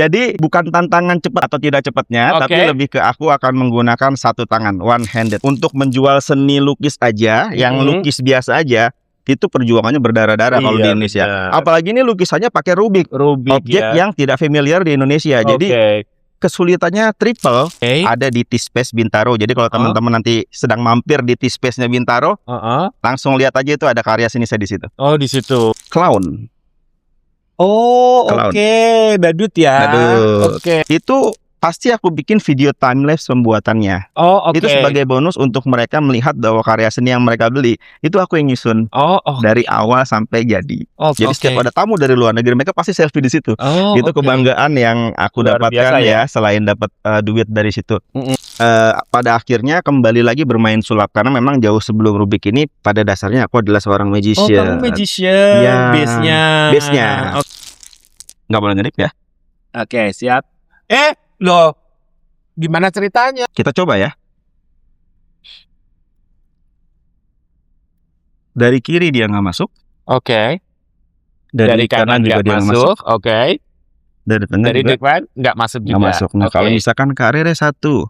Jadi bukan tantangan cepat atau tidak cepatnya, Oke. tapi lebih ke aku akan menggunakan satu tangan, one handed. Untuk menjual seni lukis aja, yang lukis biasa aja, itu perjuangannya berdarah-darah kalau di Iya, Indonesia. benar. Apalagi ini lukisannya pakai Rubik, objek ya. yang tidak familiar di Indonesia. Jadi Oke. kesulitannya triple ada di T-Space Bintaro. Jadi kalau teman-teman nanti sedang mampir di T-Space-nya Bintaro, langsung lihat aja itu ada karya seni saya di situ. Oh, di situ. Clown. Oh, Clown. oke. Badut ya. Badut. Oke. Itu pasti aku bikin video time-lapse pembuatannya. Oh, oke. Itu sebagai bonus untuk mereka melihat bahwa karya seni yang mereka beli itu aku yang nyusun dari awal sampai jadi. Jadi setiap ada tamu dari luar negeri mereka pasti selfie di situ. Itu kebanggaan yang aku Luar dapatkan biasa ya. selain dapat duit dari situ. Pada akhirnya kembali lagi bermain sulap karena memang jauh sebelum Rubik ini pada dasarnya aku adalah seorang magician. Oh, kamu magician. Ya, Base-nya. Nggak boleh ngedip ya. Oke, siap. Loh, gimana ceritanya? Kita coba ya. Dari kiri dia nggak masuk. Oke. Dari kanan juga dia nggak masuk. Oke. Dari tengah Dari juga depan nggak masuk juga. nggak masuk. Nah, kalau misalkan karirnya 1, 2,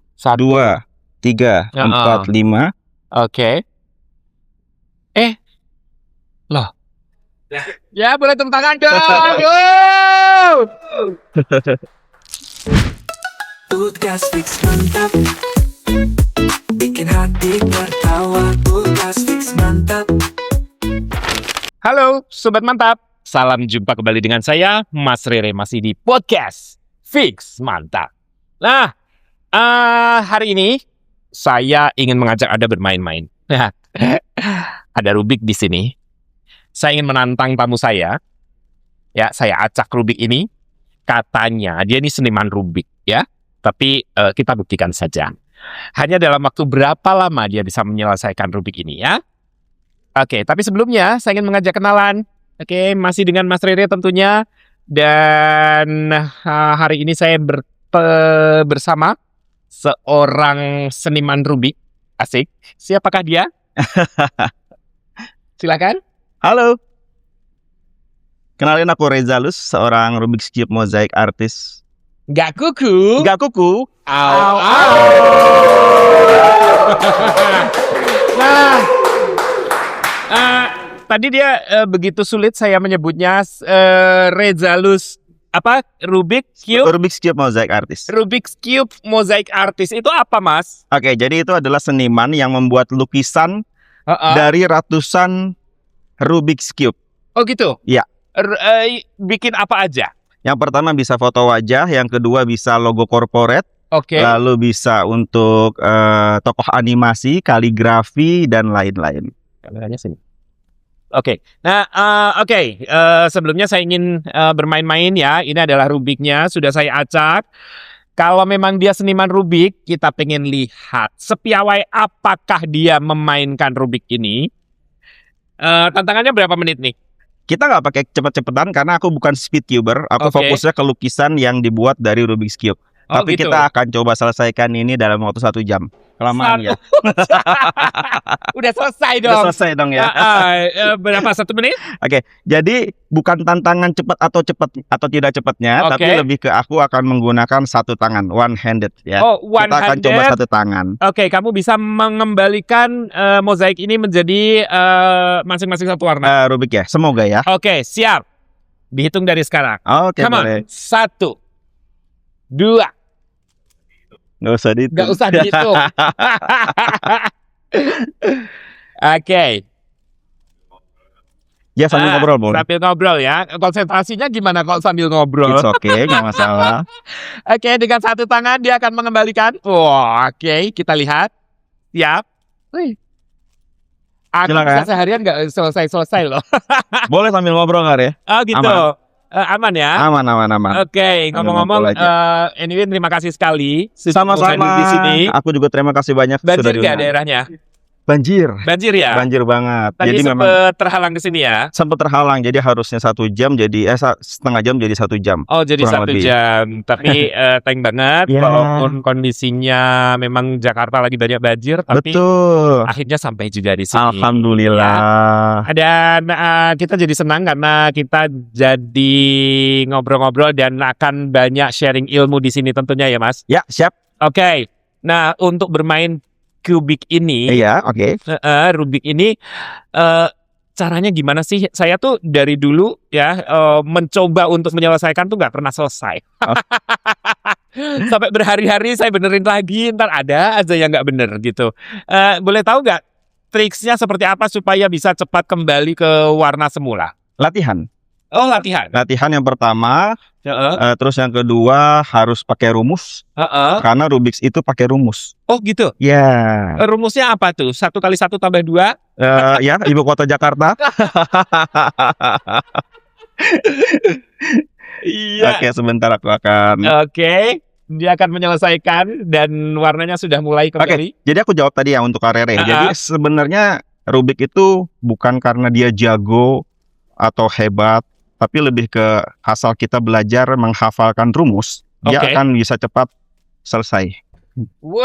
3, 4, 5. Oke. Loh. Ya, boleh tepuk tangan dong. Podcast Fix mantap, bikin hati tertawa. Podcast Fix mantap. Halo, Sobat Mantap. Salam jumpa kembali dengan saya, Mas Rere, masih di Podcast Fix Mantap. Nah, hari ini saya ingin mengajak Anda bermain-main. Ada Rubik di sini. Saya ingin menantang tamu saya. Ya, saya acak Rubik ini. Katanya dia ini seniman Rubik, ya. Tapi kita buktikan saja. Hanya dalam waktu berapa lama dia bisa menyelesaikan Rubik ini, ya. Oke, tapi sebelumnya saya ingin mengajak kenalan. Oke, masih dengan Mas Rere tentunya. Dan hari ini saya bersama seorang seniman Rubik. Asik. Siapakah dia? Silakan. Halo. Kenalin aku Rezalus, seorang Rubik's Cube mozaik artis. Gak kuku. Gak kuku. Au. Nah, tadi dia begitu sulit saya menyebutnya. Rezalus Rubik's Cube mozaik artis. Rubik's Cube mozaik artis itu apa, Mas? Oke, jadi itu adalah seniman yang membuat lukisan dari ratusan Rubik's Cube. Oh gitu? Iya. Bikin apa aja? Yang pertama bisa foto wajah, yang kedua bisa logo corporate, lalu bisa untuk tokoh animasi, kaligrafi, dan lain-lain. Kameranya sini. Oke. Nah, sebelumnya saya ingin bermain-main ya. Ini adalah Rubiknya, sudah saya acak. Kalau memang dia seniman Rubik, kita pengen lihat sepiawai apakah dia memainkan Rubik ini. Tantangannya berapa menit nih? Kita nggak pakai cepet-cepetan karena aku bukan speedcuber. Aku fokusnya ke lukisan yang dibuat dari Rubik's Cube. Tapi gitu. kita akan coba selesaikan ini dalam waktu 1 jam. Kelamaan ya. Udah selesai dong. Udah selesai dong ya. Berapa, 1 menit? Oke, jadi bukan tantangan cepat atau tidak cepatnya, tapi lebih ke aku akan menggunakan satu tangan, one handed ya. Kita akan coba satu tangan. Oke, kamu bisa mengembalikan mozaik ini menjadi masing-masing satu warna. Rubik ya, semoga ya. Oke, siap. Dihitung dari sekarang. Oke, boleh. 1, 2. Nggak usah dihitung. Nggak usah dihitung. Oke. Ya sambil ngobrol, boleh. Sambil ngobrol ya. Konsentrasinya gimana kalau sambil ngobrol? It's okay, nggak masalah. Oke, dengan satu tangan dia akan mengembalikan. Oke, kita lihat. Siap. Wih. Aku bisa seharian nggak selesai loh. Boleh sambil ngobrol nggak ya? Oh gitu. Aman ya? Aman. Oke, ngomong-ngomong, anyway terima kasih sekali. Sama-sama di sini. Aku juga terima kasih banyak. Banjir nggak daerahnya? Banjir ya? Banjir banget. Tadi jadi memang sempat terhalang ke sini ya? sempat terhalang, jadi harusnya 1 jam jadi setengah jam jadi 1 jam. Oh, jadi kurang 1 lebih. jam. Tapi thank banget Ya. walaupun kondisinya memang Jakarta lagi banyak banjir, tapi Betul. akhirnya sampai juga di sini. Alhamdulillah. Dan kita jadi senang karena kita jadi ngobrol-ngobrol dan akan banyak sharing ilmu di sini tentunya ya, Mas. Ya, siap. Oke. Nah, untuk bermain Kubik ini, Iya, oke. Rubik ini, caranya gimana sih? Saya tuh dari dulu ya mencoba untuk menyelesaikan tuh nggak pernah selesai. Sampai berhari-hari saya benerin lagi, ntar ada aja yang nggak bener gitu. Boleh tahu nggak triksnya seperti apa supaya bisa cepat kembali ke warna semula? Latihan. Oh, latihan. Latihan yang pertama, Heeh. terus yang kedua harus pakai rumus, Heeh. karena Rubik's itu pakai rumus. Oh gitu. Ya, Rumusnya apa tuh? 1 + 1 = 2? ya, ibu kota Jakarta. Iya. Oke, sebentar aku akan. Oke. Dia akan menyelesaikan dan warnanya sudah mulai kembali. Jadi aku jawab tadi ya untuk Karere. Jadi sebenarnya Rubik itu bukan karena dia jago atau hebat, tapi lebih ke asal kita belajar menghafalkan rumus, dia Oke. akan bisa cepat selesai. Wey.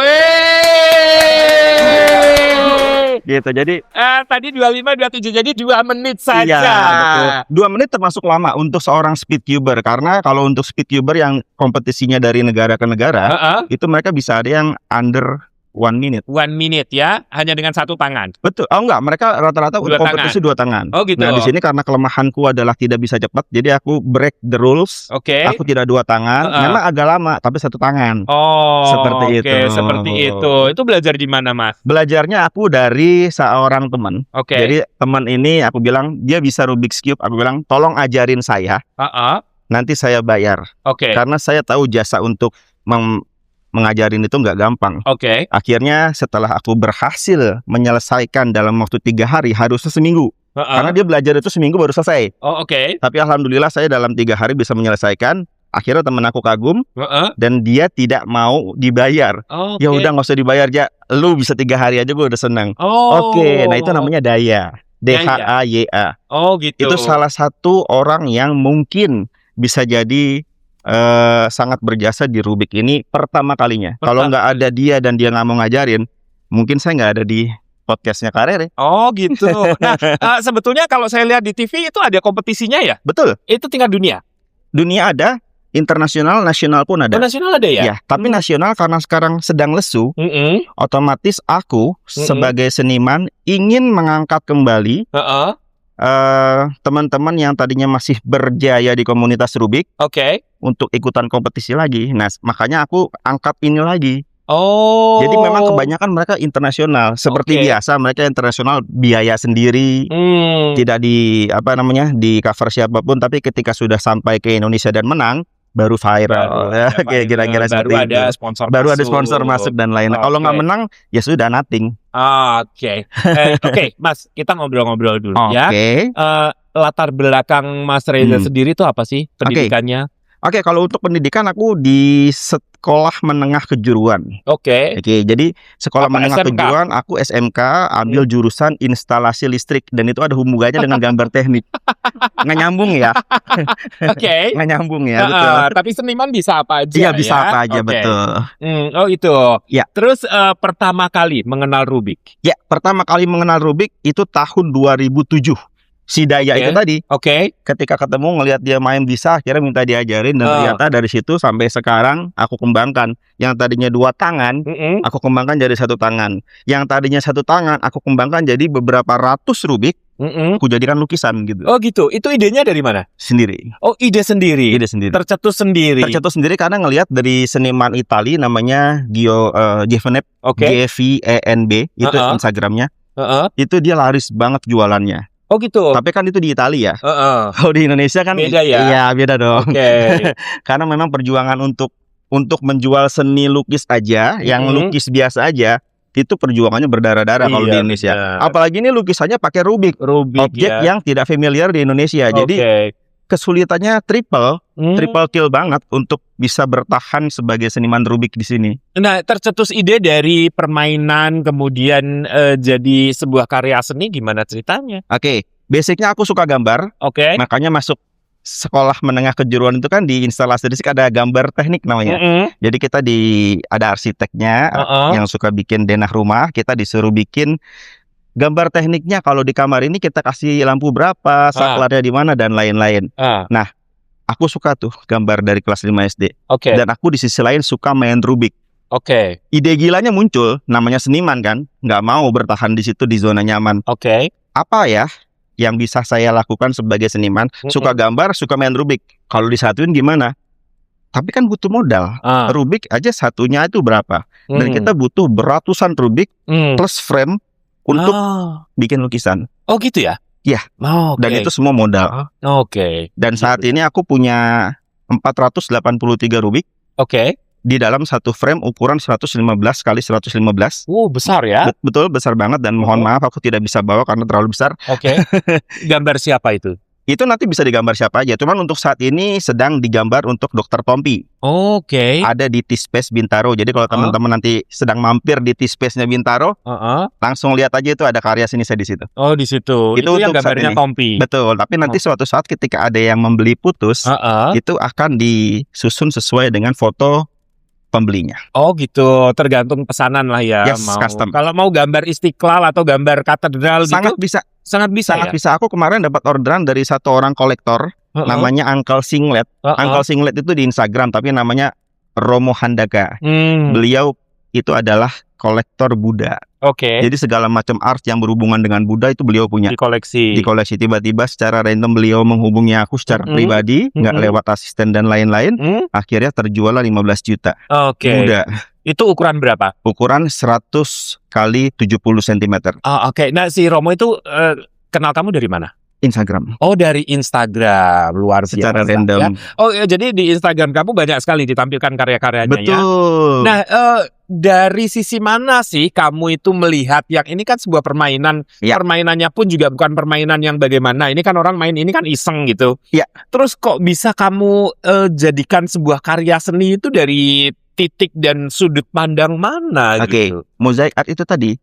Gitu. Jadi Tadi 25, 27, jadi 2 menit saja. iya, betul. 2 menit termasuk lama untuk seorang speedcuber, karena kalau untuk speedcuber yang kompetisinya dari negara ke negara, Heeh. itu mereka bisa ada yang under 1 minute. 1 minute ya, hanya dengan 1 tangan. Betul. Oh enggak, mereka rata-rata Dua kompetisi 2 tangan. Oh gitu. Nah, di sini karena kelemahanku adalah tidak bisa cepat, jadi aku break the rules. Oke. Aku tidak 2 tangan. Memang agak lama, tapi 1 tangan. Oh, Seperti oke, itu. seperti itu. Itu belajar di mana, Mas? Belajarnya aku dari seorang teman. Oke. Jadi teman ini aku bilang dia bisa Rubik's Cube. Aku bilang tolong ajarin saya. Heeh. Nanti saya bayar. Oke. Karena saya tahu jasa untuk mengajarin itu nggak gampang. Oke. Akhirnya setelah aku berhasil menyelesaikan dalam waktu 3 hari, harusnya seminggu. Karena dia belajar itu seminggu baru selesai. Oh, oke. Tapi alhamdulillah saya dalam 3 hari bisa menyelesaikan. Akhirnya temen aku kagum Heeh. dan dia tidak mau dibayar. Oh, Ya udah nggak usah dibayar aja. Lu bisa 3 hari aja gue udah seneng. Oh. Oke, nah itu namanya daya. DHAYA. Oh, gitu. Itu salah satu orang yang mungkin bisa jadi sangat berjasa di Rubik ini pertama kalinya. Kalau nggak ada dia dan dia nggak mau ngajarin, mungkin saya nggak ada di podcastnya Karere. Oh gitu. Nah, sebetulnya kalau saya lihat di TV itu ada kompetisinya ya? Betul. Itu tingkat dunia. Dunia ada, internasional, nasional pun ada. Oh, nasional ada ya? Ya, tapi nasional karena sekarang sedang lesu, Mm-mm. otomatis aku sebagai seniman ingin mengangkat kembali Heeh. teman-teman yang tadinya masih berjaya di komunitas Rubik Oke. untuk ikutan kompetisi lagi. Nah, makanya aku angkat ini lagi. Oh. Jadi memang kebanyakan mereka internasional. Seperti Oke. biasa mereka internasional biaya sendiri, tidak di di cover siapapun. Tapi ketika sudah sampai ke Indonesia dan menang, baru viral. Ya, kayak kira-kira baru seperti ada itu. sponsor Baru ada masuk. sponsor masuk dan lain-lain. Kalau nggak menang, ya sudah nothing. Oke. Oke, Mas, kita ngobrol-ngobrol dulu ya. Oke. Latar belakang Mas Reza sendiri itu apa sih pendidikannya? Oke, kalau untuk pendidikan aku di sekolah menengah kejuruan. Oke. Oke, jadi sekolah Apa, menengah SMK? kejuruan aku SMK ambil jurusan instalasi listrik dan itu ada hubungannya dengan gambar teknik. Nggak nyambung ya? Oke. Nggak nyambung ya, betul. Tapi seniman bisa apa aja? Iya, bisa ya? apa aja, Oke. betul. Oh itu. Ya. Terus pertama kali mengenal Rubik. Ya, pertama kali mengenal Rubik itu tahun 2007. Si Daya Oke. itu tadi, Oke. ketika ketemu ngelihat dia main bisa, akhirnya minta diajarin dan ternyata dari situ sampai sekarang aku kembangkan. Yang tadinya 2 tangan, aku kembangkan jadi 1 tangan. Yang tadinya 1 tangan, aku kembangkan jadi beberapa ratus Rubik. Aku jadikan lukisan gitu. Oh gitu. Itu idenya dari mana? Sendiri. Oh, ide sendiri. Ide sendiri. Tercetus sendiri. Tercetus sendiri karena ngelihat dari seniman Itali namanya Giovanep, Oke. GVENB, itu Instagramnya. Itu dia laris banget jualannya. Oh gitu. Tapi kan itu di Italia ya. Kalau di Indonesia kan Beda ya? Iya, beda dong. Oke. Karena memang perjuangan untuk menjual seni lukis aja, yang lukis biasa aja, itu perjuangannya berdarah-darah kalau di Iya, Indonesia. benar. Apalagi ini lukisannya pakai Rubik. Rubik Objek ya. yang tidak familiar di Indonesia. Jadi kesulitannya triple kill banget untuk bisa bertahan sebagai seniman Rubik di sini. Nah, tercetus ide dari permainan kemudian jadi sebuah karya seni, gimana ceritanya? Oke, basicnya aku suka gambar, Oke. makanya masuk sekolah menengah kejuruan itu kan di instalasi fisik ada gambar teknik namanya. Jadi kita ada arsiteknya yang suka bikin denah rumah, kita disuruh bikin gambar tekniknya. Kalau di kamar ini kita kasih lampu berapa, saklarnya di mana dan lain-lain. Nah, aku suka tuh gambar dari kelas 5 SD. Oke. Dan aku di sisi lain suka main Rubik. Oke. Ide gilanya muncul, namanya seniman kan, nggak mau bertahan di situ di zona nyaman. Oke. Apa ya yang bisa saya lakukan sebagai seniman? Suka gambar, suka main Rubik. Kalau disatuin gimana? Tapi kan butuh modal. Rubik aja satunya itu berapa? Dan kita butuh beratusan Rubik plus frame untuk bikin lukisan. Oh gitu ya? Iya. Dan itu semua modal. Dan saat ini aku punya 483 Rubik. Oke. Di dalam satu frame ukuran 115 kali 115. Besar ya? Betul, besar banget, dan mohon maaf aku tidak bisa bawa karena terlalu besar. Oke. Gambar siapa itu? Itu nanti bisa digambar siapa aja. Cuman untuk saat ini sedang digambar untuk Dr. Tompi. Oke. Ada di T-Space Bintaro. Jadi kalau teman-teman nanti sedang mampir di T-Space-nya Bintaro, langsung lihat aja itu ada karya seni saya di situ. Oh, di situ. Itu yang gambarnya Tompi. Betul. Tapi nanti suatu saat ketika ada yang membeli putus, itu akan disusun sesuai dengan foto pembelinya. Oh gitu, tergantung pesanan lah ya. Yes, custom. Kalau mau gambar Istiqlal atau gambar katedral sangat gitu, bisa. Sangat bisa. Aku kemarin dapat orderan dari satu orang kolektor, namanya Uncle Singlet. Uncle Singlet itu di Instagram, tapi namanya Romo Handaka. Beliau itu adalah kolektor Buddha. Oke. Jadi segala macam art yang berhubungan dengan Buddha itu beliau punya. Di koleksi. Tiba-tiba secara random beliau menghubungi aku secara pribadi, nggak lewat asisten dan lain-lain. Akhirnya terjual 15 juta. Oke. Buddha. Itu ukuran berapa? Ukuran 100 kali 70 cm. Oke. Nah, si Romo itu kenal kamu dari mana? Instagram. Oh, dari Instagram. Luar biasa. Secara random. Ya? Oh, jadi di Instagram kamu banyak sekali ditampilkan karya-karyanya. Betul. Ya? Nah, dari sisi mana sih kamu itu melihat yang ini kan sebuah permainan, permainannya pun juga bukan permainan yang bagaimana. Ini kan orang main ini kan iseng gitu. Iya. Terus kok bisa kamu jadikan sebuah karya seni itu dari titik dan sudut pandang mana gitu? Mosaic art itu tadi.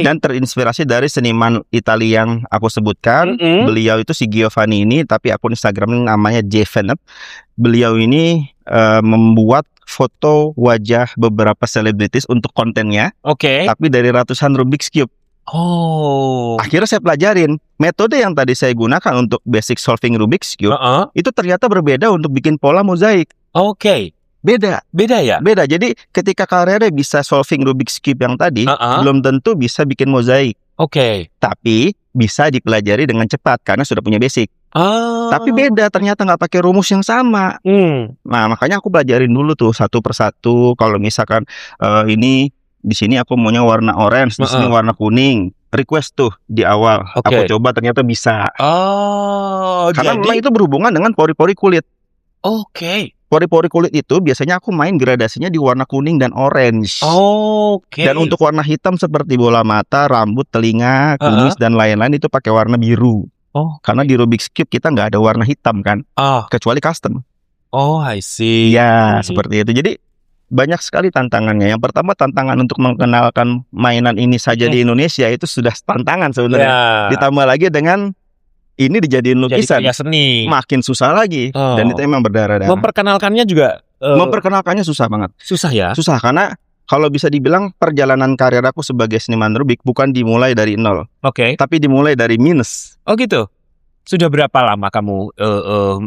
Dan terinspirasi dari seniman Italia yang aku sebutkan. Beliau itu si Giovanni ini, tapi akun Instagramnya namanya Jvenet. Beliau ini membuat foto wajah beberapa selebritis untuk kontennya. Tapi dari ratusan Rubik's Cube. Akhirnya saya pelajarin metode yang tadi saya gunakan untuk basic solving Rubik's Cube. Itu ternyata berbeda untuk bikin pola mozaik. Beda ya? Beda. Jadi ketika karyanya bisa solving Rubik's Cube yang tadi, belum tentu bisa bikin mozaik. Tapi bisa dipelajari dengan cepat karena sudah punya basic. Tapi beda, ternyata nggak pakai rumus yang sama. Nah, makanya aku pelajarin dulu tuh satu persatu. Kalau misalkan ini di sini aku maunya warna orange, di sini warna kuning. Request tuh di awal. Aku coba ternyata bisa. Karena memang itu berhubungan dengan pori-pori kulit. Pori-pori kulit itu biasanya aku main gradasinya di warna kuning dan orange. Dan untuk warna hitam seperti bola mata, rambut, telinga, kumis dan lain-lain itu pakai warna biru. Karena di Rubik's Cube kita nggak ada warna hitam kan, kecuali custom. I see. Ya, seperti itu. Jadi banyak sekali tantangannya. Yang pertama, tantangan untuk mengenalkan mainan ini saja di Indonesia itu sudah tantangan sebenarnya. Ditambah lagi dengan ini dijadiin lukisan, jadi seni, makin susah lagi. Dan itu emang berdarah-darah. Memperkenalkannya juga memperkenalkannya susah banget. Susah ya? Susah karena kalau bisa dibilang perjalanan karir aku sebagai seniman Rubik bukan dimulai dari nol. Tapi dimulai dari minus. Oh gitu. Sudah berapa lama kamu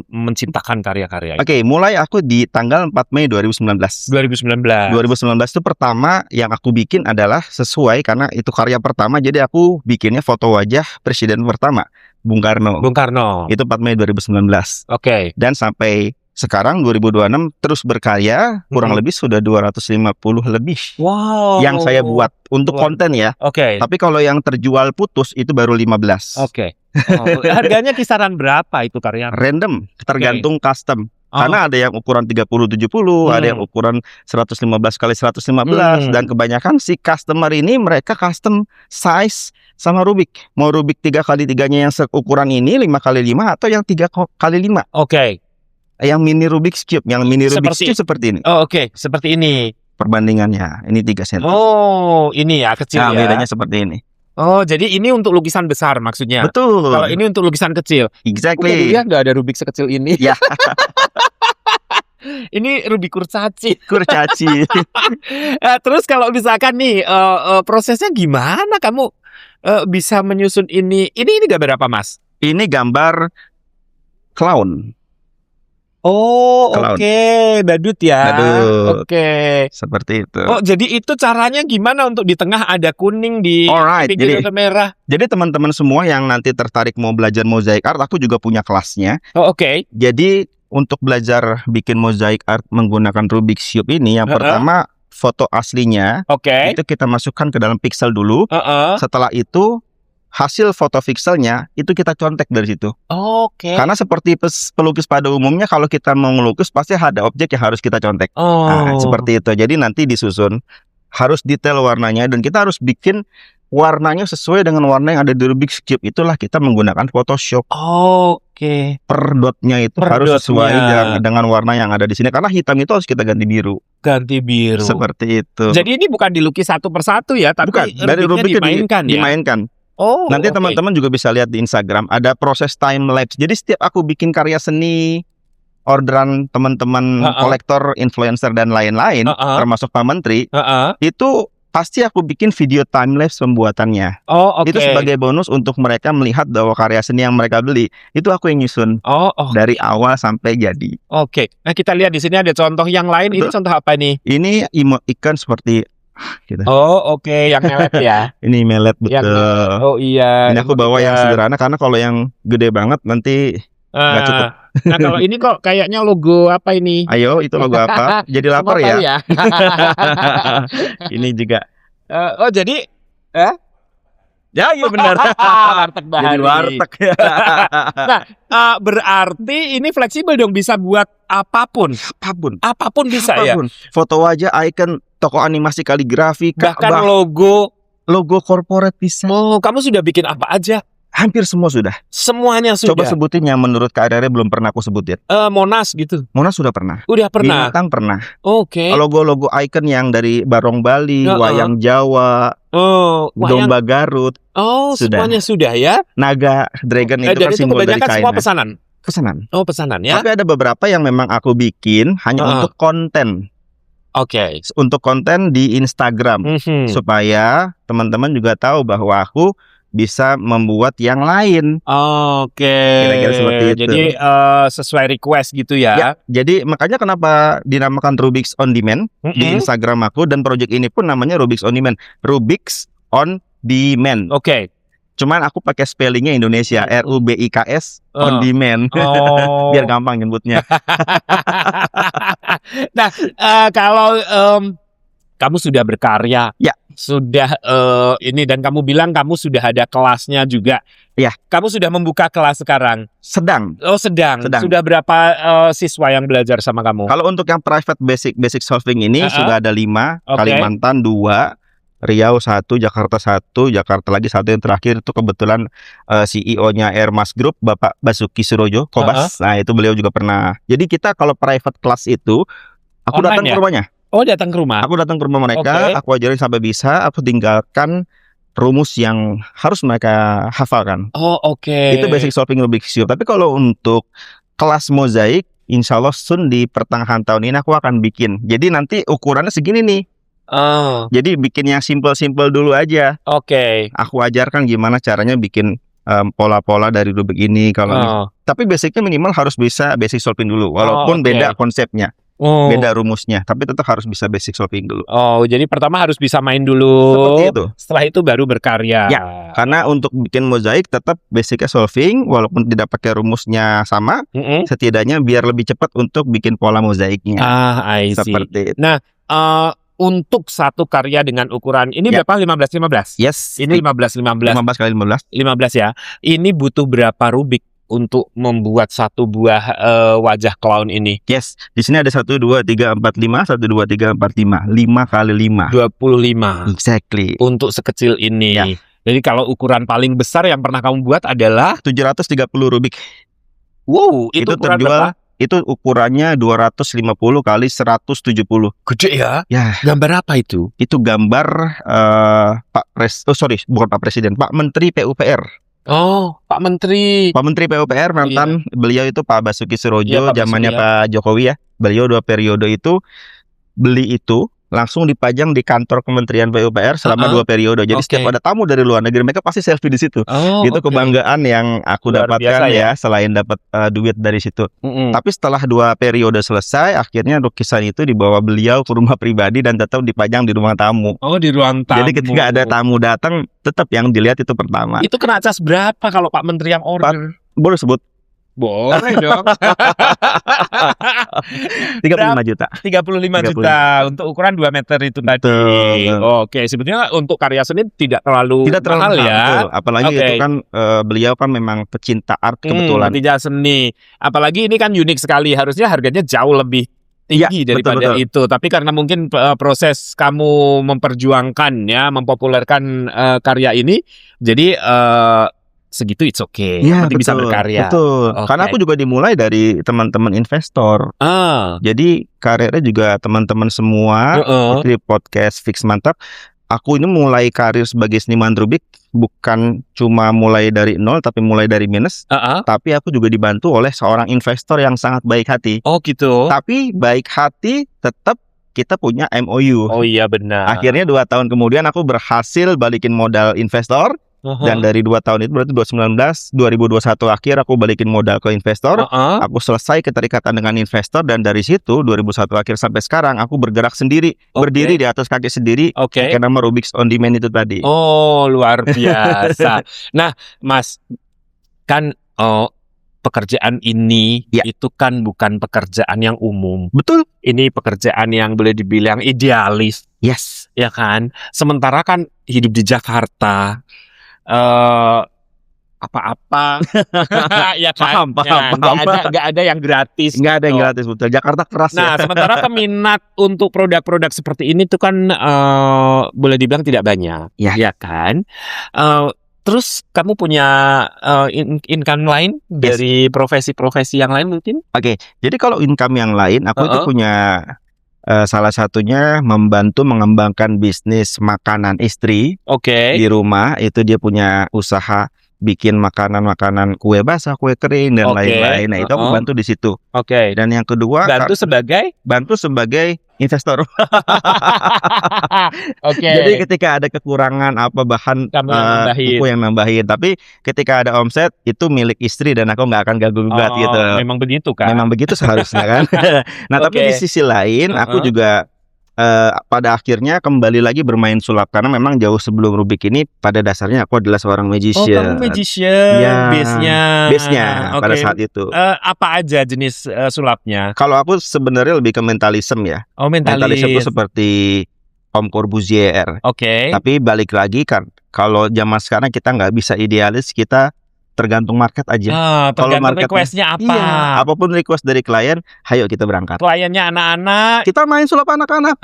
menciptakan karya-karya? Mulai aku di tanggal 4 Mei 2019. 2019 itu pertama yang aku bikin adalah sesuai karena itu karya pertama. Jadi aku bikinnya foto wajah presiden pertama, Bung Karno. Itu 4 Mei 2019. Dan sampai sekarang 2026 terus berkarya, kurang lebih sudah 250 lebih. Yang saya buat untuk konten ya. Tapi kalau yang terjual putus itu baru 15. Harganya kisaran berapa itu karya? Random, tergantung custom. Karena ada yang ukuran 30-70, ada yang ukuran 115x115 dan kebanyakan si customer ini mereka custom size sama Rubik. Mau Rubik 3x3-nya yang seukuran ini 5x5 atau yang 3x5. Oke. Yang mini Rubik's Cube, yang mini Rubik's Cube seperti ini. Oh, oke, seperti ini. Perbandingannya ini 3 cm. Oh, ini ya kecil Nah, ya. bedanya seperti ini. Oh, jadi ini untuk lukisan besar maksudnya. Betul. Kalau ini untuk lukisan kecil. Exactly. Iya, nggak ada Rubik sekecil ini. Ya. Ini Rubik kurcaci. Kurcaci. Terus kalau misalkan nih prosesnya gimana kamu bisa menyusun ini? Ini gambar apa, Mas? Ini gambar clown. Oh, Clown. oke, badut ya. Badut. Oke. Seperti itu. Oh, jadi itu caranya gimana untuk di tengah ada kuning, di Alright, pinggir ada merah? Jadi teman-teman semua yang nanti tertarik mau belajar mozaik art, aku juga punya kelasnya. Oh, oke. Jadi untuk belajar bikin mozaik art menggunakan Rubik's Cube ini, yang pertama foto aslinya Oke. itu kita masukkan ke dalam pixel dulu. Setelah itu hasil foto pixelnya itu kita contek dari situ. Oke. Karena seperti pelukis pada umumnya, kalau kita mau ngelukis pasti ada objek yang harus kita contek. Oh. Nah, seperti itu. Jadi nanti disusun harus detail warnanya dan kita harus bikin warnanya sesuai dengan warna yang ada di Rubik's Cube. Itulah kita menggunakan Photoshop. Oke. Per dotnya itu harus sesuai dengan warna yang ada di sini. Karena hitam itu harus kita ganti biru. Ganti biru. Seperti itu. Jadi ini bukan dilukis satu persatu ya, tapi bukan, dari Rubiknya dimainkan ya. Dimainkan. Oh, nanti oke. teman-teman juga bisa lihat di Instagram ada proses time lapse. Jadi setiap aku bikin karya seni, orderan teman-teman kolektor, influencer dan lain-lain, termasuk Pak Menteri, itu pasti aku bikin video time lapse pembuatannya. Oh, oke. Itu sebagai bonus untuk mereka melihat bahwa karya seni yang mereka beli itu aku yang nyusun. Dari awal sampai jadi. Oke. Nah, kita lihat di sini ada contoh yang lain. Betul. Ini contoh apa nih? Ini ikan seperti gitu. Oh, oke, yang melet ya. Ini melet betul. Oh iya. Ini aku bawa yang sederhana karena kalau yang gede banget nanti nggak cukup. Nah, kalau ini kok kayaknya logo apa ini? Ayo, itu logo apa? Jadi lapar Semua tahu ya? Ini juga. Oh, jadi ya, iya benar. Warteg Bahari. Jadi warteg. Nah, berarti ini fleksibel dong, bisa buat apapun. Apapun bisa ya. Foto wajah, icon, toko animasi, kaligrafi, bahkan logo corporate bisa. Oh, kamu sudah bikin apa aja? Hampir semua sudah. Semuanya sudah. Coba sebutin yang menurut Kak Rere belum pernah aku sebutin. Monas gitu. Monas sudah pernah. Udah pernah. Binatang pernah. Oke. Logo-logo icon yang dari Barong Bali, Wayang Jawa, Domba Garut. Oh, sudah. Semuanya sudah ya. Naga, dragon itu kan simbol dari China. Semua pesanan. Pesanan. Oh, pesanan ya. Tapi ada beberapa yang memang aku bikin hanya untuk konten. Oke. Untuk konten di Instagram. Supaya teman-teman juga tahu bahwa aku bisa membuat yang lain. Oke. Kira-kira seperti itu. Jadi sesuai request gitu ya. Ya, jadi makanya kenapa dinamakan Rubik's On Demand di Instagram aku, dan project ini pun namanya Rubik's On Demand. Rubik's On Demand. Oke. Cuman aku pakai spellingnya Indonesia, RUBIKS On Demand. Biar gampang nyebutnya. Nah, kalau kamu sudah berkarya, sudah ini, dan kamu bilang kamu sudah ada kelasnya juga. Ya. Kamu sudah membuka kelas sekarang? Sedang. Oh, sedang. Sudah berapa siswa yang belajar sama kamu? Kalau untuk yang private basic solving ini sudah ada 5, Kalimantan 2, Riau 1, Jakarta 1, Jakarta lagi 1 yang terakhir itu kebetulan CEO-nya Airmas Group, Bapak Basuki Surojo, Kobas. Nah, itu beliau juga pernah. Jadi kita kalau private class itu aku datang ke rumahnya. Oh, datang ke rumah. Aku datang ke rumah mereka, aku ajarin sampai bisa, aku tinggalkan rumus yang harus mereka hafalkan. Oh, oke. Itu basic solving Rubik's Cube. Tapi kalau untuk kelas mozaik, insya Allah soon di pertengahan tahun ini aku akan bikin. Jadi nanti ukurannya segini nih. Jadi bikin yang simple-simple dulu aja. Oke. Aku ajarkan gimana caranya bikin pola-pola dari Rubik ini. Kalau tapi basicnya minimal harus bisa basic solving dulu. Walaupun beda konsepnya. Beda rumusnya, tapi tetap harus bisa basic solving dulu. Oh, jadi pertama harus bisa main dulu. Seperti itu. Setelah itu baru berkarya. Ya, karena untuk bikin mozaik tetap basicnya solving, walaupun tidak pakai rumusnya sama, setidaknya biar lebih cepat untuk bikin pola mozaiknya. I see. Seperti itu. Nah, untuk satu karya dengan ukuran ini berapa? 15-15? Yes. Ini 15-15. 15 kali 15. 15 ya. Ini butuh berapa Rubik untuk membuat satu buah wajah clown ini? Yes, di sini ada 1, 2, 3, 4, 5, 1, 2, 3, 4, 5, 5 kali 5. 25. Exactly. Untuk sekecil ini. Ya. Jadi kalau ukuran paling besar yang pernah kamu buat adalah 730 Rubik. wow, itu ukuran terjual. berapa? Itu ukurannya 250 kali 170. Gede ya? Ya, Gambar apa itu? itu gambar bukan Pak Presiden, Pak Menteri PUPR. Oh, Pak Menteri. Pak Menteri PUPR mantan beliau itu Pak Basuki Surojo, Iya, Pak zamannya Basuki, Pak Jokowi ya. Beliau 2 periode itu beli itu langsung dipajang di kantor Kementerian PUPR selama 2 periode. Jadi setiap ada tamu dari luar negeri mereka pasti selfie di situ. Itu kebanggaan yang aku Luar dapatkan biasa ya. selain dapat duit dari situ. Tapi setelah 2 periode selesai, akhirnya lukisan itu dibawa beliau ke rumah pribadi dan tetap dipajang di ruang tamu. Oh, di ruang tamu. Jadi ketika ada tamu datang, tetap yang dilihat itu pertama. Itu kena cas berapa kalau Pak Menteri yang order? Boleh sebut Boleh dong. 35 juta. 35 juta untuk ukuran 2 meter itu tadi. Betul. Oke, sebetulnya untuk karya seni tidak terlalu mahal ya. Betul. Apalagi itu kan beliau kan memang pecinta art kebetulan. Pecinta seni. Apalagi ini kan unik sekali. Harusnya harganya jauh lebih tinggi daripada betul. itu. Tapi karena mungkin proses kamu memperjuangkan ya, mempopulerkan karya ini, jadi segitu it's okay. Yang penting bisa berkarya. Betul. Karena aku juga dimulai dari teman-teman investor. Jadi karirnya juga teman-teman semua di podcast Fix Mantap. Aku ini mulai karir sebagai seniman Rubik bukan cuma mulai dari nol tapi mulai dari minus. Tapi aku juga dibantu oleh seorang investor yang sangat baik hati. Oh gitu. Tapi baik hati tetap kita punya MOU. Oh iya benar. Akhirnya 2 tahun kemudian aku berhasil balikin modal investor. Dan dari 2 tahun itu berarti 2021 akhir aku balikin modal ke investor. Aku selesai keterikatan dengan investor dan dari situ 2001 akhir sampai sekarang aku bergerak sendiri, berdiri di atas kaki sendiri. Pakai nama Rubik's On Demand itu tadi. Oh, luar biasa. Nah, Mas, kan pekerjaan ini itu kan bukan pekerjaan yang umum. Betul. Ini pekerjaan yang boleh dibilang idealis. Yes. Ya kan? Sementara kan hidup di Jakarta apa-apa ya kan, paham. Nggak ada yang gratis. Nggak ada yang gratis, betul. Jakarta keras. Nah, sementara peminat untuk produk-produk seperti ini tuh kan boleh dibilang tidak banyak, ya kan? Terus kamu punya income lain dari profesi-profesi yang lain mungkin? Oke, jadi kalau income yang lain aku itu punya salah satunya membantu mengembangkan bisnis makanan istri. Di rumah itu dia punya usaha bikin makanan-makanan kue basah, kue kering dan lain-lain. Nah, itu aku bantu di situ. Dan yang kedua bantu sebagai investor. Jadi ketika ada kekurangan apa bahan aku yang nambahin. Tapi ketika ada omset itu milik istri dan aku nggak akan ganggu-gugat gitu. Memang begitu kan? Memang begitu seharusnya kan. Nah tapi di sisi lain aku juga pada akhirnya kembali lagi bermain sulap karena memang jauh sebelum Rubik ini pada dasarnya aku adalah seorang magician. Oh, kamu magician, ya, base-nya pada saat itu. Apa aja jenis sulapnya? Kalau aku sebenarnya lebih ke mentalism ya. Oh, mentalism itu seperti Om Corbusier. Tapi balik lagi kan, kalau zaman sekarang kita nggak bisa idealis, kita tergantung market aja. Kalau requestnya apa? Iya, apapun request dari klien, ayo kita berangkat. Kliennya anak-anak, kita main sulap anak-anak.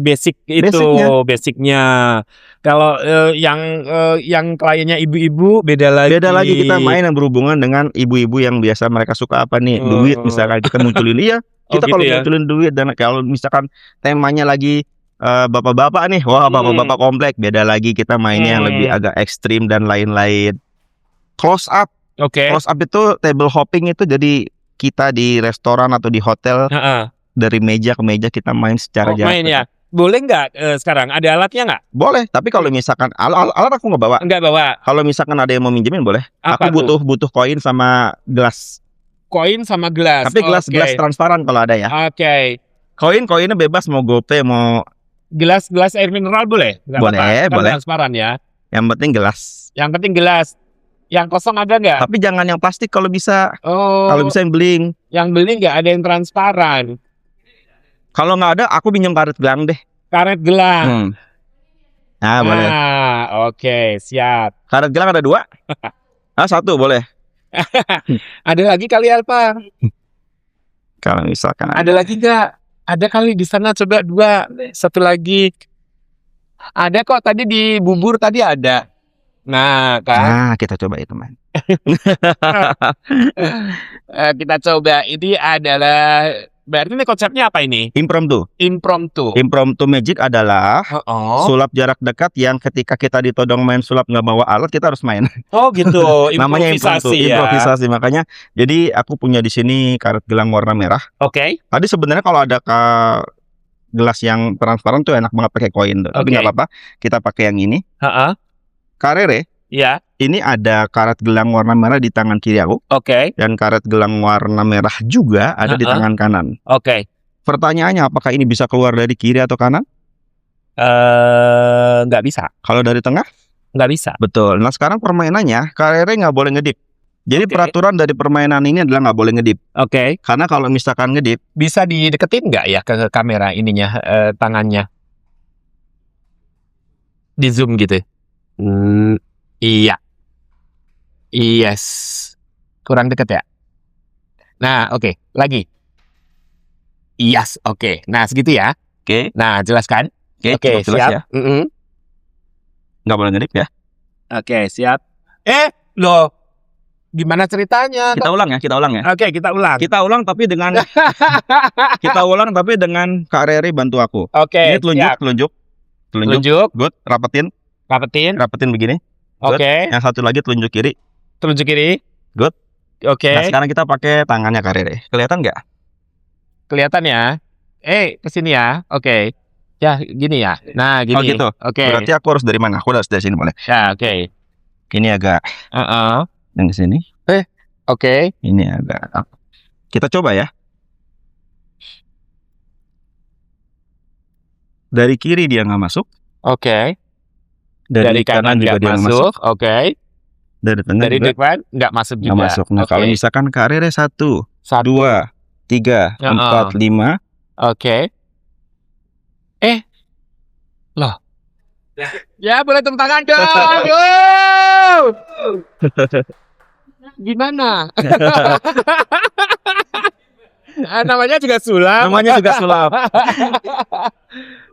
Basic itu, basicnya. Kalau yang kliennya ibu-ibu beda lagi. Beda lagi, kita main yang berhubungan dengan ibu-ibu yang biasa mereka suka apa nih, duit misalkan kita munculin kita kalau munculin duit dan kalau misalkan temanya lagi bapak-bapak nih, bapak-bapak komplek, beda lagi kita mainnya yang lebih agak ekstrim dan lain-lain. Close up. Close up itu table hopping itu jadi kita di restoran atau di hotel dari meja ke meja kita main secara jarak. Main ya. Boleh nggak sekarang? Ada alatnya nggak? Boleh. Tapi kalau misalkan alat aku nggak bawa. Nggak bawa. Kalau misalkan ada yang mau minjemin boleh. Apa aku butuh koin sama gelas. Koin sama gelas. Tapi gelas transparan kalau ada ya. Koinnya bebas mau GoPay mau. Gelas air mineral boleh? Boleh. Transparan ya. Yang penting gelas. Yang kosong ada nggak? Tapi jangan yang plastik kalau bisa. Kalau bisa yang beling. Yang beling nggak ada yang transparan. Kalau nggak ada, aku pinjam karet gelang deh. Karet gelang. Nah, boleh. Oke, siap. Karet gelang ada 2. 1 boleh. Ada lagi kali Alpa? Kalau misalkan Ada lagi nggak? Ada kali di sana, coba 2. Satu lagi. Ada kok, tadi di bubur tadi ada. Nah, kan. Nah, kita coba itu, man. Kita coba. Ini adalah, berarti ini konsepnya apa ini? Impromptu. Impromptu. Impromptu magic adalah Oh, sulap jarak dekat yang ketika kita ditodong main sulap nggak bawa alat, kita harus main. oh gitu. Namanya impromptu, Improvisasi ya. improvisasi. Makanya, jadi aku punya di sini karet gelang warna merah. Oke. Tadi sebenarnya kalau ada gelas yang transparan tuh enak banget pakai koin tuh. Tapi Oke. nggak apa-apa, kita pakai yang ini. Heeh. Karere, Ya. ini ada karet gelang warna merah di tangan kiri aku, Oke. dan karet gelang warna merah juga ada di tangan kanan. Oke. Pertanyaannya, apakah ini bisa keluar dari kiri atau kanan? Nggak bisa. Kalau dari tengah? Nggak bisa. Betul. Nah, sekarang permainannya, karere nggak boleh ngedip. Jadi Oke. peraturan dari permainan ini adalah nggak boleh ngedip. Oke. Karena kalau misalkan ngedip, Bisa dideketin nggak ya ke kamera ininya, tangannya? Di zoom gitu. Iya. Yes. Kurang deket ya? Nah, oke. Lagi. Yes, oke. Nah, segitu ya. oke, Nah, jelaskan. oke, Oke, cukup jelas siap. ya. Nggak boleh ngedip ya. Oke, siap. Loh. Gimana ceritanya? Kita ulang ya, kita ulang ya. Oke, kita ulang. Kita ulang tapi dengan kita ulang tapi dengan Kak Rere bantu aku. Oke, Ini telunjuk, siap. telunjuk. Telunjuk, Good, rapetin rapetin. begini. Oke, Yang satu lagi telunjuk kiri. telunjuk kiri. Good. Oke, Nah, sekarang kita pakai tangannya Kak Rere. Kelihatan nggak? kelihatan ya. Kesini ya. Oke. Ya, gini ya. Nah, gini. Oh, gitu. Oke. Berarti aku harus dari mana? Aku harus dari sini boleh. Ya, oke. Ini agak yang ke sini. Oke. Ini agak. Kita coba ya. Dari kiri dia nggak masuk. Oke. Dari kanan juga dia nggak masuk. Oke. Dari tengah Dari juga depan nggak masuk juga. nggak masuk. Nah, Oke. kalau misalkan Kak Rere 1, 2, 3, 4, 5. Oke. Loh. Ya, boleh tepuk tangan dong. Wow. Gimana? Namanya juga sulap. Namanya juga sulap.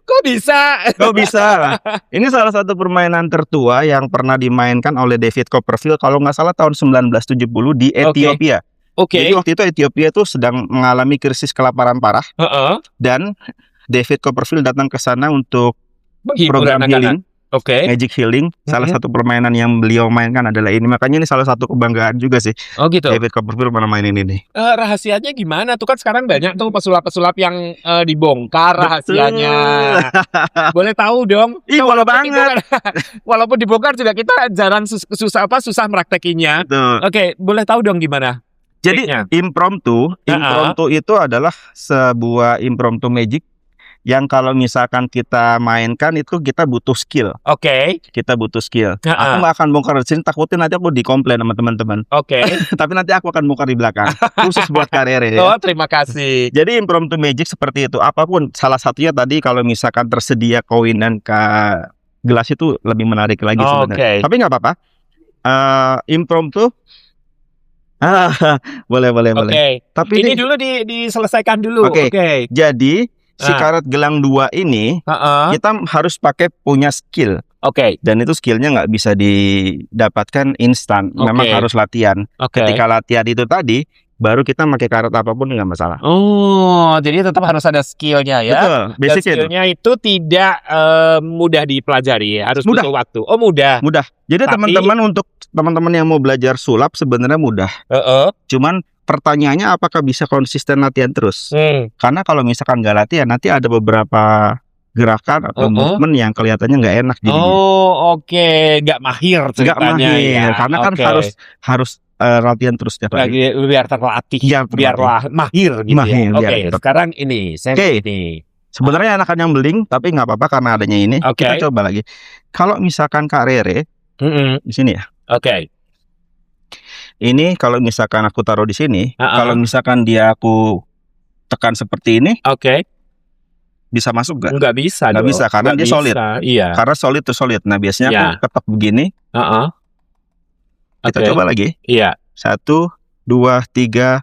Kok bisa? Kok bisa? Ini salah satu permainan tertua yang pernah dimainkan oleh David Copperfield kalau nggak salah tahun 1970 di Ethiopia. Oke. Jadi waktu itu Ethiopia itu sedang mengalami krisis kelaparan parah dan David Copperfield datang ke sana untuk program healing, Oke. magic healing. Salah satu permainan yang beliau mainkan adalah ini. Makanya ini salah satu kebanggaan juga sih. Oh gitu. David Copperfield pernah mainin ini. Rahasianya gimana? Tuh kan sekarang banyak tuh pesulap-pesulap yang dibongkar rahasianya. Boleh tahu dong? Ih, boleh banget. Walaupun dibongkar juga kita jarang susah meraktekinya. Tuh. Oke, boleh tahu dong gimana? Jadi Triknya. impromptu itu adalah sebuah impromptu magic yang kalau misalkan kita mainkan itu kita butuh skill. Oke. Kita butuh skill. Aku nggak akan bongkar di sini, takutin nanti aku dikomplain sama teman-teman. Oke. Tapi nanti aku akan bongkar di belakang. Khusus buat Karere ya. Oh, terima kasih. Jadi impromptu magic seperti itu. Apapun, salah satunya tadi kalau misalkan tersedia koin dan gelas itu lebih menarik lagi sebenarnya. Tapi nggak apa-apa. Impromptu. Boleh. Tapi ini dulu diselesaikan dulu. Oke. Jadi si karet gelang 2 ini kita harus pakai punya skill. Oke. Dan itu skillnya nggak bisa didapatkan instan. Memang harus latihan. Ketika latihan itu tadi, baru kita pakai karet apapun nggak masalah. Oh, jadi tetap harus ada skillnya ya. Betul. Dan skillnya itu tidak mudah dipelajari, harus butuh waktu. Oh, mudah. Jadi teman-teman yang mau belajar sulap sebenarnya mudah. Cuman pertanyaannya apakah bisa konsisten latihan terus? Karena kalau misalkan nggak latihan, nanti ada beberapa gerakan atau movement yang kelihatannya nggak enak jadinya. Oh, oke. Nggak mahir ceritanya. Nggak mahir, ya. Karena kan harus latihan terus tiap hari. Biar terlatih, Ya, biarlah mahir gitu mahir, ya. Oke, sekarang ini saya ini. Sebenarnya enakan yang beling, tapi nggak apa-apa karena adanya ini. Kita coba lagi. Kalau misalkan Kak Rere di sini ya. Oke. Ini kalau misalkan aku taruh di sini, kalau misalkan aku tekan seperti ini, bisa masuk nggak? Nggak bisa. Nggak bisa karena dia solid. Iya. Karena solid to solid. Nah biasanya aku ketok begini. Kita coba lagi. Iya. 1, 2, 3.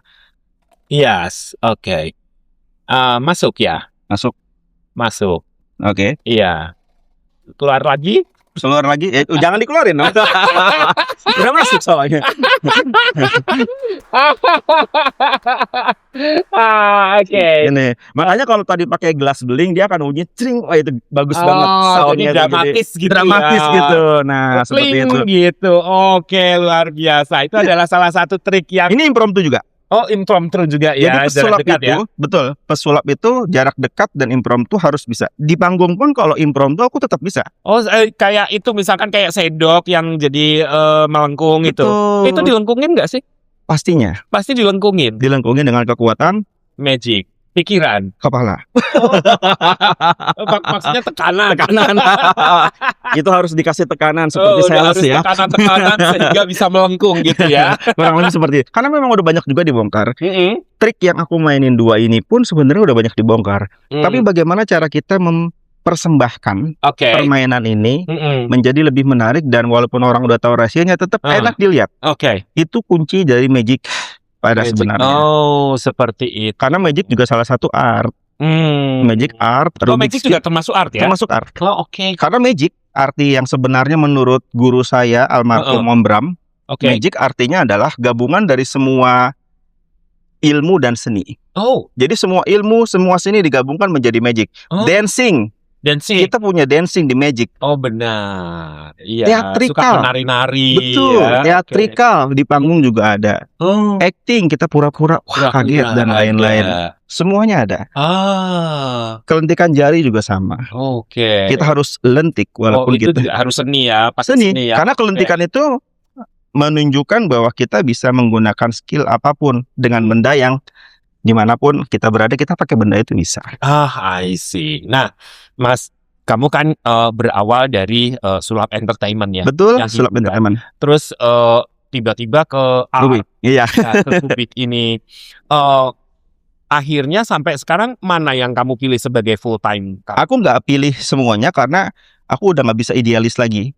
Yes, oke. Masuk ya? Masuk. Masuk. Oke. Iya. Keluar lagi? Keluar lagi. Jangan dikeluarin dong. Udah masuk soalnya. Oke. Ini. Makanya kalau tadi pakai gelas beling dia akan bunyi cring. Wah, itu bagus banget soundnya. Jadi dramatis gitu. Dramatis gitu. Nah, seperti itu. Gitu. Oke, luar biasa. Itu adalah salah satu trik yang Ini impromptu juga. Oh, impromptu juga ya. Jadi pesulap dekat itu, betul. Pesulap itu jarak dekat dan impromptu harus bisa. Di panggung pun kalau impromptu aku tetap bisa. Oh, kayak itu misalkan kayak sendok yang jadi melengkung itu. Betul. Itu dilengkungin nggak sih? Pastinya. Pasti dilengkungin. Dilengkungin dengan kekuatan Magic. Pikiran. kepala. Maksudnya tekanan. Itu harus dikasih tekanan seperti sales ya. Tekanan sehingga bisa melengkung gitu ya. Kurang lebih seperti itu. Karena memang udah banyak juga dibongkar. Trik yang aku mainin 2 ini pun sebenarnya udah banyak dibongkar. Tapi bagaimana cara kita mempersembahkan permainan ini menjadi lebih menarik, dan walaupun orang udah tahu rahasianya tetap enak dilihat. Itu kunci dari Magic pada sebenarnya. Oh, seperti itu. Karena Magic juga salah satu art. Magic art. Magic juga termasuk art ya? Termasuk art. Oh, oke. Karena Magic arti yang sebenarnya menurut guru saya almarhum Om Bram, Magic artinya adalah gabungan dari semua ilmu dan seni. Oh. Jadi semua ilmu, semua seni digabungkan menjadi Magic. Dancing. Kita punya dancing di Magic. Oh, benar. Iya. Teatrikal. Suka menari-nari. Betul. Ya? Teatrikal di panggung juga ada. Acting, kita pura-pura kaget dan lain-lain. Semuanya ada. Kelentikan jari juga sama. Kita harus lentik walaupun itu kita harus seni ya. Seni ya. Karena kelentikan itu menunjukkan bahwa kita bisa menggunakan skill apapun dengan benda yang dimanapun kita berada, kita pakai benda itu bisa. I see. Nah, Mas, kamu kan berawal dari sulap entertainment ya. Betul, sulap entertainment. Terus tiba-tiba ke Rubik. Iya. Ke Rubik ini. Akhirnya sampai sekarang mana yang kamu pilih sebagai full time? Aku nggak pilih semuanya karena aku udah nggak bisa idealis lagi.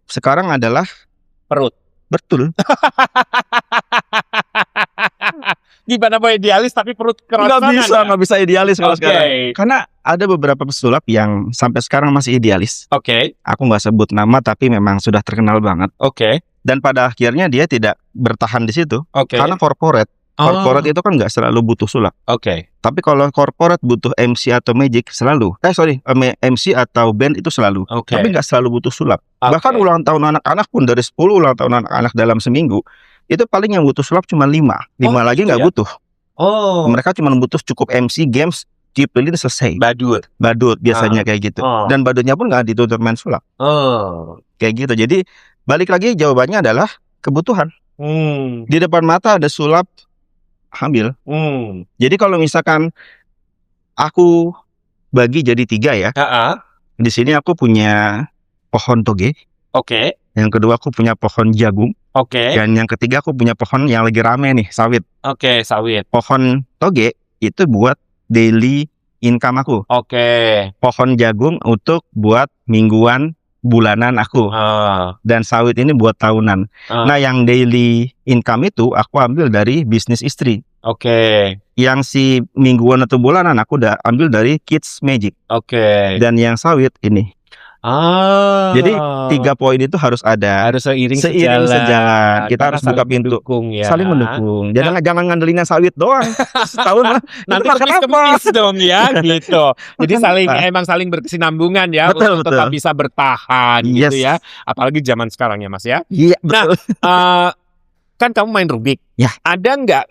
Sekarang adalah perut. Betul. Gimana mau idealis tapi perut keroncongan? Nggak bisa idealis kalau sekarang. Karena ada beberapa pesulap yang sampai sekarang masih idealis. Aku nggak sebut nama tapi memang sudah terkenal banget. Dan pada akhirnya dia tidak bertahan di situ. Karena corporate. Corporate itu kan nggak selalu butuh sulap. Tapi kalau corporate butuh MC atau Magic selalu. MC atau band itu selalu. Tapi nggak selalu butuh sulap. Bahkan ulang tahun anak-anak pun dari 10 ulang tahun anak-anak dalam seminggu, itu paling yang butuh sulap cuma 5 lagi nggak butuh. Mereka cuma butuh cukup MC, games, chip lilin, selesai. Badut biasanya kayak gitu. Dan badutnya pun nggak dituntut main sulap. Kayak gitu. Jadi balik lagi jawabannya adalah kebutuhan. Di depan mata ada sulap, ambil. Jadi kalau misalkan aku bagi jadi 3 ya. Di sini aku punya pohon toge. Yang kedua aku punya pohon jagung. Dan yang ketiga aku punya pohon yang lagi rame nih, sawit. Sawit. Pohon toge itu buat daily income aku. Pohon jagung untuk buat mingguan, bulanan aku. Dan sawit ini buat tahunan. Nah, yang daily income itu aku ambil dari bisnis istri. Yang si mingguan atau bulanan aku udah ambil dari Kids Magic. Dan yang sawit ini. Jadi 3 poin itu harus ada. Harus seiring sejalan. Kita harus buka pintu. Saling mendukung. Jangan ngandelin sawit doang. Setahun lah. Nanti kemis dong ya gitu. Jadi emang saling berkesinambungan ya. Betul, untuk tetap bisa bertahan gitu ya. Apalagi zaman sekarang ya Mas ya. Iya betul. Nah, kan kamu main Rubik. Ya. Ada nggak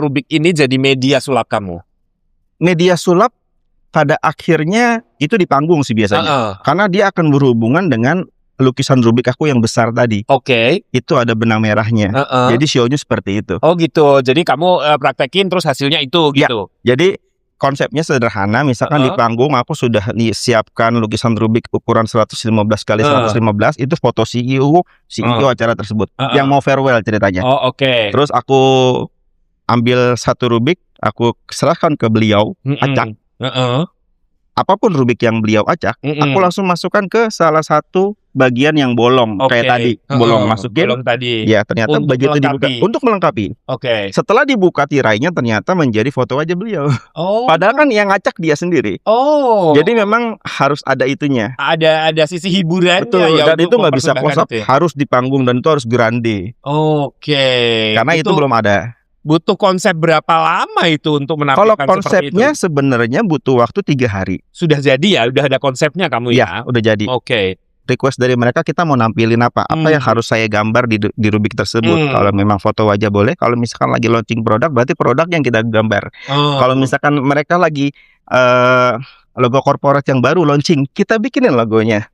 Rubik ini jadi media sulap kamu? Media sulap pada akhirnya itu di panggung sih biasanya. Karena dia akan berhubungan dengan lukisan Rubik aku yang besar tadi. Itu ada benang merahnya. Jadi show-nya seperti itu. Gitu. Jadi kamu praktekin terus hasilnya itu gitu. Ya. Jadi konsepnya sederhana. Misalkan di panggung aku sudah siapkan lukisan Rubik ukuran 115 kali 115. Itu foto CEO acara tersebut. Yang mau farewell ceritanya. Terus aku ambil 1 Rubik, aku serahkan ke beliau, acak. apapun rubik yang beliau acak, aku langsung masukkan ke salah satu bagian yang bolong kayak tadi, bolong masukin. Bolong tadi. Ya, ternyata Untuk begitu dibuka melengkapi. untuk melengkapi. Oke. Setelah dibuka tirainya ternyata menjadi foto wajah beliau. Oh. Padahal kan yang ngacak dia sendiri. Oh. Jadi memang harus ada itunya. Ada sisi hiburannya. Betul, ya dan itu untuk nggak bisa mempersembahkan close up, itu ya? harus di panggung dan itu harus grande. Oke. Karena itu belum ada. Butuh konsep berapa lama itu untuk menampilkan Kalau seperti konsepnya itu? sebenarnya butuh waktu 3 hari. Sudah jadi ya, udah ada konsepnya kamu ya? Udah jadi. Oke. Request dari mereka, kita mau nampilin apa yang harus saya gambar di rubik tersebut. Kalau memang foto wajah boleh, kalau misalkan lagi launching produk berarti produk yang kita gambar. Kalau misalkan mereka lagi logo corporate yang baru launching, kita bikinin logonya.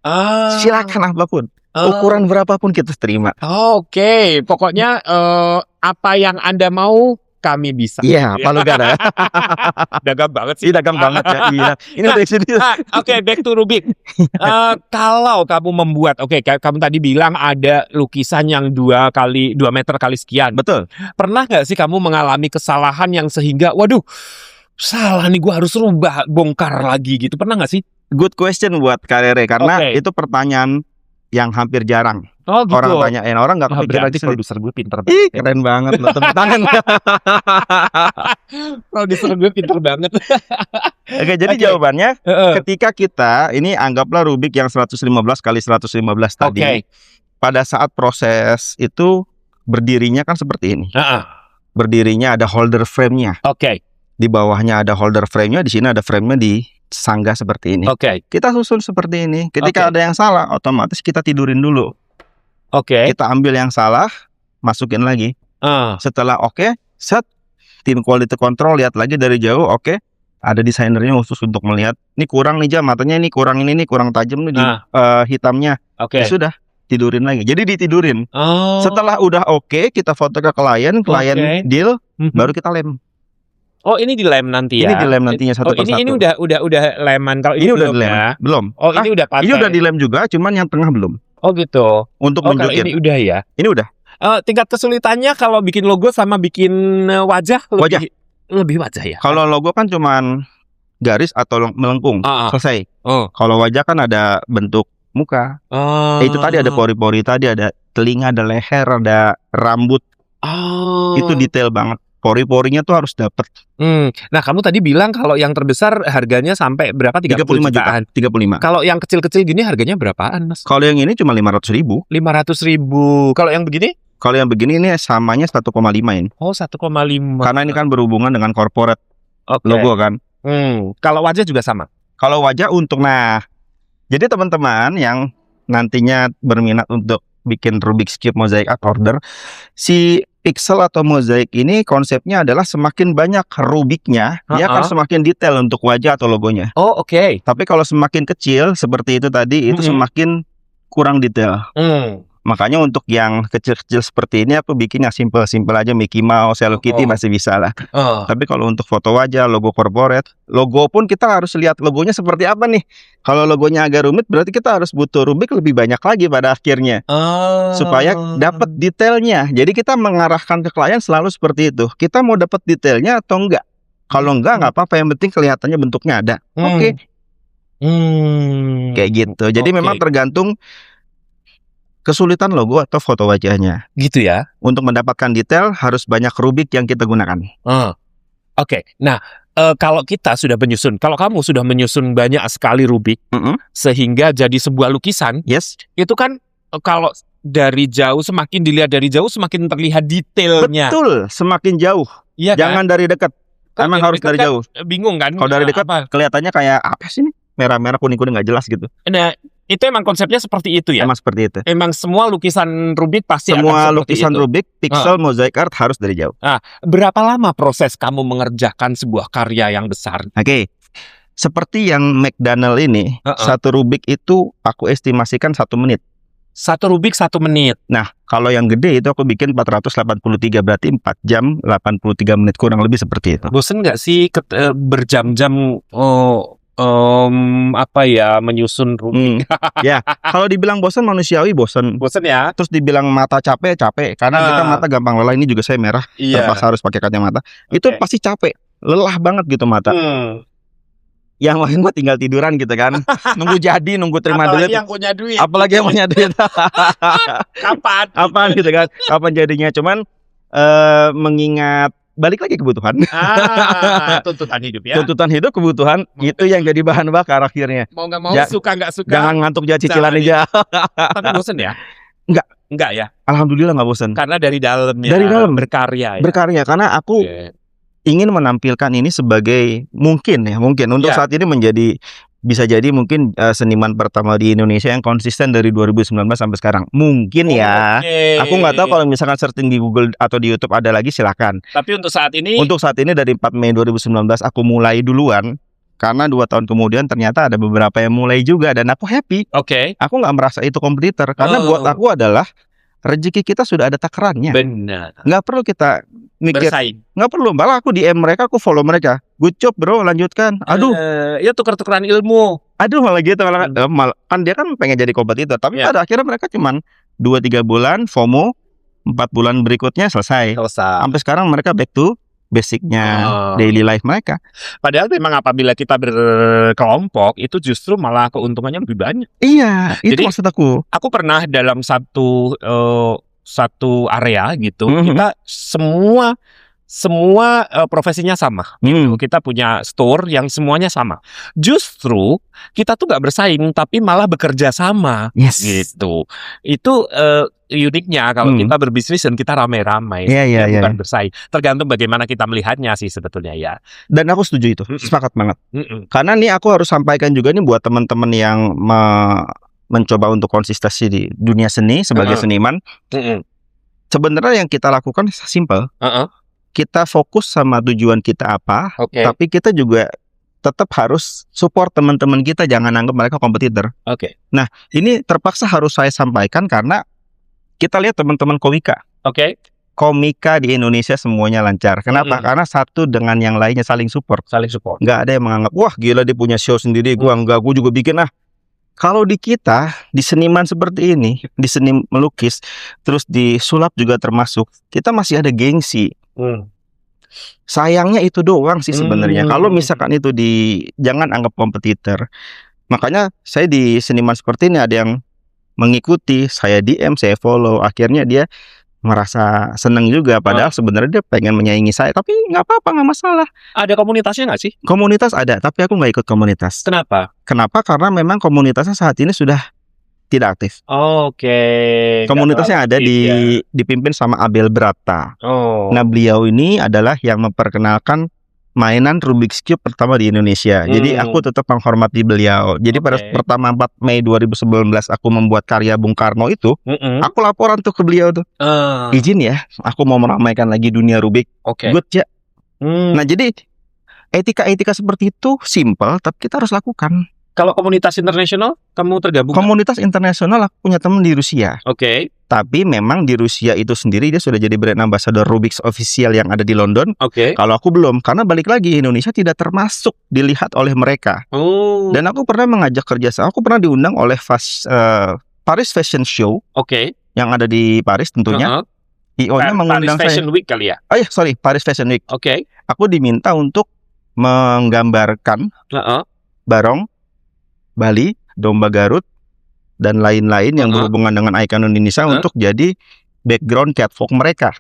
Silakan apapun, ukuran berapapun kita terima. Oke, pokoknya apa yang Anda mau kami bisa. Iya, Palu Gada. Dagang banget sih. Dagang banget ya. Iya. Ini udah sini. Oke, back to Rubik. Kalau kamu membuat, kamu tadi bilang ada lukisan yang 2 meter kali sekian. Betul. Pernah nggak sih kamu mengalami kesalahan yang sehingga, waduh, salah nih, gue harus rubah, bongkar lagi gitu. Pernah nggak sih? Good question buat Kak Rere, karena itu pertanyaan yang hampir jarang. Oh, gitu. Orang tanyain, orang nggak kepikiran. Berarti produser gue pinter banget. Ih, keren banget loh, tepuk tangan. Produser gue pinter banget. Oke, jadi jawabannya ketika kita ini anggaplah rubik yang 115 kali 115 tadi. Pada saat proses itu berdirinya kan seperti ini. Berdirinya ada holder frame-nya. Di bawahnya ada holder frame-nya, di sini ada frame-nya di sanggah seperti ini. Kita susun seperti ini. Ketika ada yang salah, otomatis kita tidurin dulu. Kita ambil yang salah, masukin lagi. Setelah set, tim quality control lihat lagi dari jauh. Ada desainernya khusus untuk melihat. Ini kurang nih jam, matanya ini kurang, ini kurang tajam nih di hitamnya. Ya sudah, tidurin lagi. Jadi ditidurin. Setelah udah kita foto ke klien deal, baru kita lem. Oh, ini dilem nanti ya? Ini dilem nantinya satu persatu. Ini udah leman. Kalau ini udah dilem ya? Belum. Oh, ini udah pakai. Ini udah dilem juga, cuman yang tengah belum. Oh gitu. Untuk nunjukin. Ini udah ya? Ini udah. Tingkat kesulitannya kalau bikin logo sama bikin wajah lebih wajah ya? Kalau logo kan cuman garis atau melengkung, selesai. Kalau wajah kan ada bentuk muka. Itu tadi ada pori-pori, tadi ada telinga, ada leher, ada rambut. Itu detail banget. Pori-porinya tuh harus dapet. Nah, kamu tadi bilang kalau yang terbesar harganya sampai berapa? 35 jutaan. 35. Kalau yang kecil-kecil gini harganya berapaan, Mas? Kalau yang ini cuma 500.000. 500.000. Kalau yang begini? Kalau yang begini ini samanya 1,5 ini. Oh, 1,5. Karena ini kan berhubungan dengan corporate logo kan. Kalau wajah juga sama. Kalau wajah jadi teman-teman yang nantinya berminat untuk bikin Rubik's Cube Mosaic Art Order, si pixel atau mozaik ini konsepnya adalah semakin banyak rubiknya, dia akan semakin detail untuk wajah atau logonya. Tapi kalau semakin kecil seperti itu tadi, itu semakin kurang detail. Makanya untuk yang kecil-kecil seperti ini aku bikin yang simple-simple aja, Mickey Mouse, Hello Kitty masih bisa lah. Tapi kalau untuk foto wajah, logo corporate, logo pun kita harus lihat logonya seperti apa nih. Kalau logonya agak rumit berarti kita harus butuh rubik lebih banyak lagi pada akhirnya. Supaya dapat detailnya. Jadi kita mengarahkan ke klien selalu seperti itu. Kita mau dapat detailnya atau enggak? Kalau enggak apa-apa, yang penting kelihatannya bentuknya ada. Kayak gitu. Jadi memang tergantung kesulitan logo atau foto wajahnya. Gitu ya. Untuk mendapatkan detail harus banyak rubik yang kita gunakan. Nah, kalau kita sudah menyusun, kalau kamu sudah menyusun banyak sekali rubik, sehingga jadi sebuah lukisan, itu kan kalau dari jauh, semakin dilihat dari jauh semakin terlihat detailnya. Betul, semakin jauh. Iya, jangan dari dekat. Emang harus dari jauh. Bingung kan? Kalau dari dekat kelihatannya kayak apa sih nih? Merah-merah, kuning-kuning nggak jelas gitu. Nah, itu emang konsepnya seperti itu ya? Emang seperti itu. Emang semua lukisan rubik pasti semua akan lukisan rubik, pixel, mosaic art harus dari jauh. Berapa lama proses kamu mengerjakan sebuah karya yang besar? Seperti yang McDonald ini, satu rubik itu aku estimasikan 1 menit. Satu rubik 1 menit. Nah, kalau yang gede itu aku bikin 483, berarti 4 jam 83 menit kurang lebih seperti itu. Bosen nggak sih berjam-jam menyusun rubik? Ya, kalau dibilang bosan manusiawi bosan. Bosan ya. Terus dibilang mata capek karena kita mata gampang lelah. Ini juga saya merah, terpaksa harus pakai kacamata. Itu pasti capek, lelah banget gitu mata. Yang lain mah tinggal tiduran gitu kan. Nunggu jadi, nunggu terima duit. Apalagi yang punya duit. Apalagi yang punya duit. Kapan? Kapan gitu kan? Kapan jadinya? Cuman mengingat balik lagi kebutuhan. Tuntutan hidup ya. Tuntutan hidup, kebutuhan itu yang jadi bahan bakar akhirnya. Mau nggak mau, suka nggak suka. Jangan ngantuk jadi cicilan aja. Tapi bosen ya? Enggak ya. Alhamdulillah nggak bosen. Karena dari dalam ya. Dari dalam berkarya ya. Berkarya karena aku ingin menampilkan ini sebagai mungkin untuk saat ini menjadi bisa jadi mungkin seniman pertama di Indonesia yang konsisten dari 2019 sampai sekarang. Mungkin ya. Aku nggak tahu kalau misalkan searching di Google atau di YouTube ada lagi silakan. Tapi untuk saat ini dari 4 Mei 2019 aku mulai duluan. Karena 2 tahun kemudian ternyata ada beberapa yang mulai juga dan aku happy. Aku nggak merasa itu kompetitor karena buat aku adalah rezeki kita sudah ada takarannya. Benar. Nggak perlu kita mikir. Bersaing. Nggak perlu. Malah aku DM mereka, aku follow mereka. Good job bro, lanjutkan. Aduh. Ya tuker-tukeran ilmu. Aduh malah gitu. Malah kan dia kan pengen jadi kompetitor. Tapi pada akhirnya mereka cuman 2-3 bulan FOMO. 4 bulan berikutnya selesai. Sampai sekarang mereka back to basicnya daily life mereka. Padahal memang apabila kita berkelompok itu justru malah keuntungannya lebih banyak. Iya, itu jadi, maksud aku. Aku pernah dalam satu area gitu, kita semua profesinya sama. Gitu. Kita punya store yang semuanya sama. Justru kita tuh nggak bersaing, tapi malah bekerja sama. Gitu. Itu uniknya kalau kita berbisnis dan kita ramai-ramai, bukan bersaing. Tergantung bagaimana kita melihatnya sih sebetulnya ya. Dan aku setuju itu, sepakat banget. Karena nih aku harus sampaikan juga nih buat teman-teman yang mencoba untuk konsistensi di dunia seni sebagai seniman. Sebenarnya yang kita lakukan simple. Kita fokus sama tujuan kita apa, tapi kita juga tetap harus support teman-teman kita, jangan anggap mereka kompetitor. Nah, ini terpaksa harus saya sampaikan karena kita lihat teman-teman komika. Komika di Indonesia semuanya lancar. Kenapa? Karena satu dengan yang lainnya saling support. Nggak ada yang menganggap, wah gila dia punya show sendiri, gua enggak, gua juga bikin ah. Kalau di kita, di seniman seperti ini, di seni melukis, terus di sulap juga termasuk, kita masih ada gengsi. Sayangnya itu doang sih sebenarnya. Kalau misalkan itu jangan anggap kompetitor. Makanya saya di seniman seperti ini ada yang mengikuti, saya DM, saya follow, akhirnya dia merasa seneng juga. Padahal sebenarnya dia pengen menyaingi saya, tapi nggak apa-apa, nggak masalah. Ada komunitasnya nggak sih? Komunitas ada, tapi aku nggak ikut komunitas. Kenapa? Karena memang komunitasnya saat ini sudah tidak aktif. Komunitasnya ada dipimpin sama Abel Brata. Nah beliau ini adalah yang memperkenalkan mainan Rubik's Cube pertama di Indonesia. Jadi aku tetap menghormati beliau. Jadi pada pertama 4 Mei 2019 aku membuat karya Bung Karno itu, aku laporan tuh ke beliau tuh. Izin ya, aku mau meramaikan lagi dunia Rubik. Good ya. Nah jadi etika-etika seperti itu simple, tapi kita harus lakukan. Kalau komunitas internasional, kamu tergabung? Komunitas internasional aku punya teman di Rusia. Tapi memang di Rusia itu sendiri dia sudah jadi brand ambassador Rubik's official yang ada di London. Kalau aku belum, karena balik lagi Indonesia tidak termasuk dilihat oleh mereka. Dan aku pernah mengajak kerjasama. Aku pernah diundang oleh Paris Fashion Show. Yang ada di Paris tentunya. IO-nya mengundang Paris Fashion saya. Week kali ya? Paris Fashion Week. Aku diminta untuk menggambarkan barong Bali, domba Garut, dan lain-lain yang berhubungan dengan ikon Indonesia untuk jadi background catwalk mereka.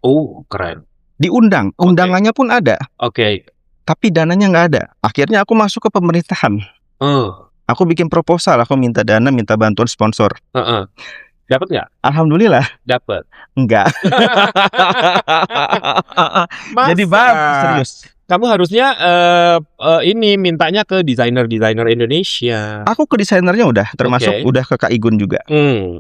Keren. Diundang, undangannya pun ada. Tapi dananya nggak ada. Akhirnya aku masuk ke pemerintahan. Aku bikin proposal, aku minta dana, minta bantuan sponsor. Dapat nggak? Alhamdulillah. Dapat. Enggak. Jadi serius. Kamu harusnya ini mintanya ke desainer Indonesia. Aku ke desainernya udah, termasuk udah ke Kak Igun juga.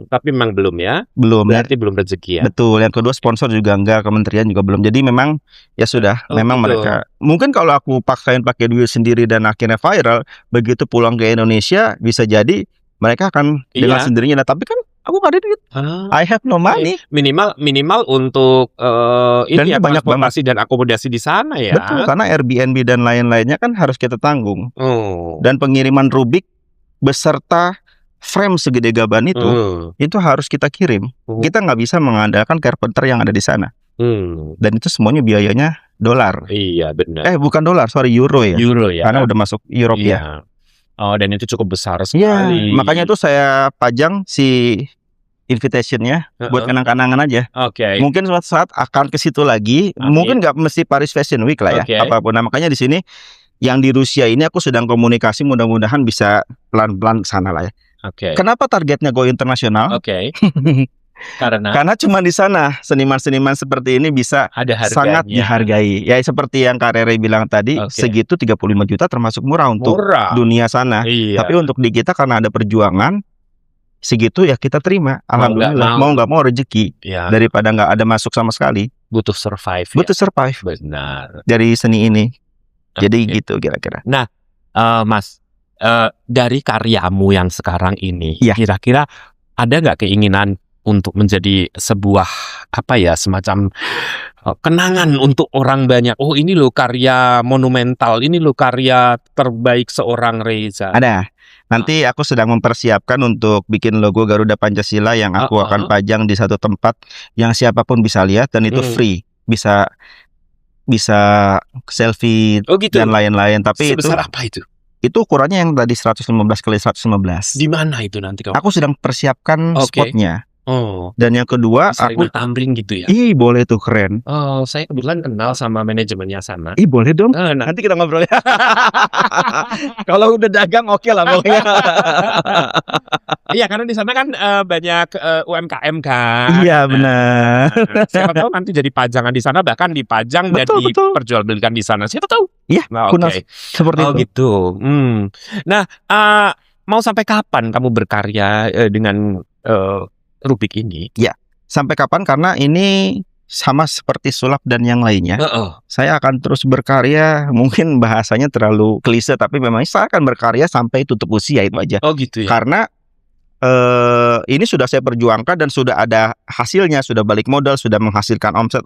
Tapi memang belum ya? Belum. Berarti belum rezeki ya? Betul. Yang kedua sponsor juga enggak, kementerian juga belum. Jadi memang ya sudah, memang mereka. Mungkin kalau aku pakai duit sendiri dan akhirnya viral, begitu pulang ke Indonesia bisa jadi mereka akan dengan sendirinya. Tapi kan aku gak ada duit. I have no money. Minimal untuk ini ya, banyak transportasi dan akomodasi di sana ya. Betul, karena Airbnb dan lain-lainnya kan harus kita tanggung. Dan pengiriman Rubik beserta frame segede gaban itu harus kita kirim. Kita nggak bisa mengandalkan carpenter yang ada di sana. Dan itu semuanya biayanya dolar. Iya benar. Bukan dolar, sorry, euro ya. Euro ya. Karena udah masuk Eropa ya. Oh, dan itu cukup besar Iya, sekali. makanya tuh saya pajang si invitation-nya buat kenang-kenangan aja. Oke. Mungkin suatu saat akan ke situ lagi. Mungkin nggak mesti Paris Fashion Week lah ya. Oke. Apapun. Nah, makanya di sini yang di Rusia ini aku sedang komunikasi, mudah-mudahan bisa pelan-pelan ke sana lah ya. Oke. Kenapa targetnya go internasional? Oke. Karena cuma di sana seniman-seniman seperti ini bisa ada harganya. sangat dihargai. Ya seperti yang Kak Rere bilang tadi, segitu 35 juta termasuk murah untuk dunia sana. Iya. Tapi untuk di kita karena ada perjuangan, segitu ya kita terima. Alhamdulillah. Mau nggak mau rezeki. Ya. Daripada nggak ada masuk sama sekali. Butuh survive. Butuh survive. Benar. Dari seni ini. Jadi gitu kira-kira. Nah, Mas, dari karyamu yang sekarang ini, kira-kira ada nggak keinginan untuk menjadi sebuah semacam kenangan untuk orang banyak? Oh, ini loh karya monumental, ini loh karya terbaik seorang Reza. Ada. Nanti aku sedang mempersiapkan untuk bikin logo Garuda Pancasila yang aku akan pajang di satu tempat yang siapapun bisa lihat dan itu free. Bisa selfie dan lain-lain. Tapi sebesar apa itu? Itu ukurannya yang tadi 115 kali 115. Di mana itu nanti kamu? Aku sedang persiapkan spotnya. Oh. Dan yang kedua aku tumbling gitu ya. Ih, boleh tuh, keren. Oh, saya kebetulan kenal sama manajemennya sana. Ih, boleh dong. Nanti kita ngobrol ya. Kalau udah dagang oke lah boleh. Iya, karena di sana kan banyak UMKM kan. Iya, benar. Siapa tahu nanti jadi pajangan di sana, bahkan dipajang dan diperjualbelikan di sana. Siapa tahu? Iya, oke. Seperti itu. Gitu. Nah, mau sampai kapan kamu berkarya dengan Rubik ini? Ya, sampai kapan? Karena ini sama seperti sulap dan yang lainnya. Saya akan terus berkarya. Mungkin bahasanya terlalu klise, tapi memang saya akan berkarya sampai tutup usia itu aja. Oh gitu ya. Karena ini sudah saya perjuangkan dan sudah ada hasilnya, sudah balik modal, sudah menghasilkan omset,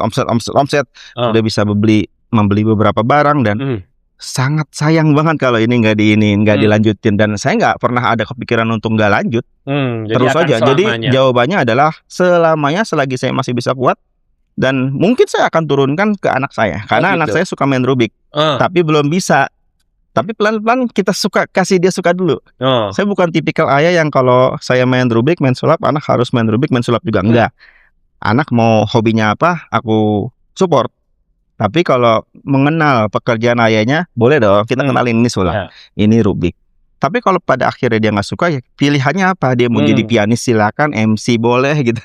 sudah bisa membeli beberapa barang dan sangat sayang banget kalau ini nggak dilanjutin dan saya nggak pernah ada kepikiran untuk nggak lanjut. Terus aja. Jadi jawabannya adalah selamanya selagi saya masih bisa kuat dan mungkin saya akan turunkan ke anak saya karena anak saya suka main Rubik tapi belum bisa. Tapi pelan-pelan kita kasih dia suka dulu. Saya bukan tipikal ayah yang kalau saya main Rubik, main sulap, anak harus main Rubik, main sulap juga enggak. Anak mau hobinya apa, aku support. Tapi kalau mengenal pekerjaan ayahnya, boleh dong kita kenalin ini sulap, ini Rubik. Tapi kalau pada akhirnya dia nggak suka, ya pilihannya apa? Dia mau jadi pianis silakan, MC boleh gitu,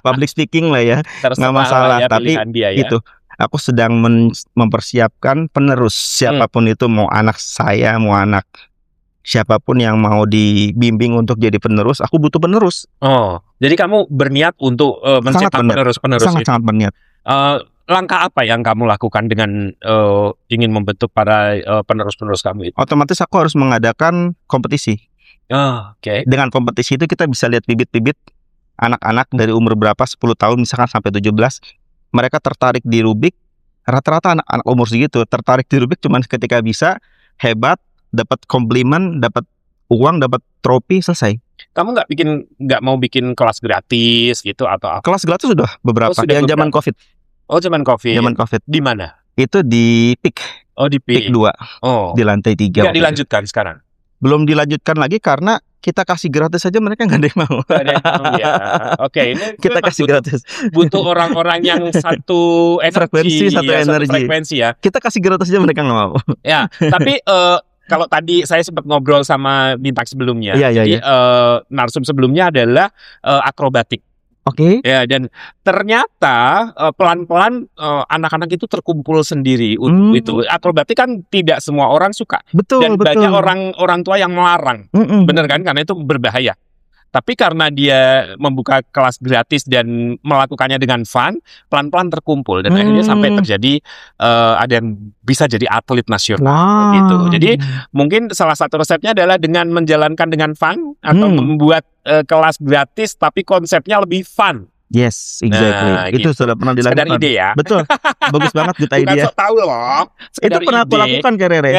public speaking lah ya, nggak masalah. Tapi itu aku sedang mempersiapkan penerus siapapun itu, mau anak saya, mau anak siapapun yang mau dibimbing untuk jadi penerus, aku butuh penerus. Oh, jadi kamu berniat untuk mencetak penerus sangat berniat. Langkah apa yang kamu lakukan dengan ingin membentuk para penerus-penerus kamu itu? Otomatis aku harus mengadakan kompetisi. Dengan kompetisi itu kita bisa lihat bibit-bibit anak-anak dari umur berapa, 10 tahun misalkan sampai 17. Mereka tertarik di Rubik. Rata-rata anak-anak umur segitu tertarik di Rubik cuma ketika bisa, hebat, dapat komplimen, dapat uang, dapat trofi, selesai. Kamu nggak mau bikin kelas gratis gitu atau apa? Kelas gratis sudah beberapa yang zaman Covid. Oh, zaman Covid. Zaman Covid. Di mana? Itu di PIK. Oh, di PIK 2. Oh. Di lantai 3. Nggak dilanjutkan sekarang? Belum dilanjutkan lagi karena kita kasih gratis aja mereka nggak ada yang mau. Ya. Oke, ini kita kasih gratis. Butuh orang-orang yang satu energi, satu frekuensi ya. Kita kasih gratis aja mereka nggak mau. Ya, tapi kalau tadi saya sempat ngobrol sama bintang sebelumnya. Jadi narsum sebelumnya adalah akrobatik. Oke. Ya, dan ternyata pelan-pelan anak-anak itu terkumpul sendiri. Itu akrobatik kan tidak semua orang suka. Betul. Banyak orang tua yang melarang. Bener kan? Karena itu berbahaya. Tapi karena dia membuka kelas gratis dan melakukannya dengan fun, pelan-pelan terkumpul dan akhirnya sampai terjadi ada yang bisa jadi atlet nasional gitu. Jadi mungkin salah satu resepnya adalah dengan menjalankan dengan fun atau membuat kelas gratis tapi konsepnya lebih fun. Yes, exactly. Nah, itu gitu. Sudah pernah dilakukan. Sekedar ide ya. Betul. Bagus banget kita ide. Bukan sok tahu loh. Itu pernah aku lakukan Kak Rere.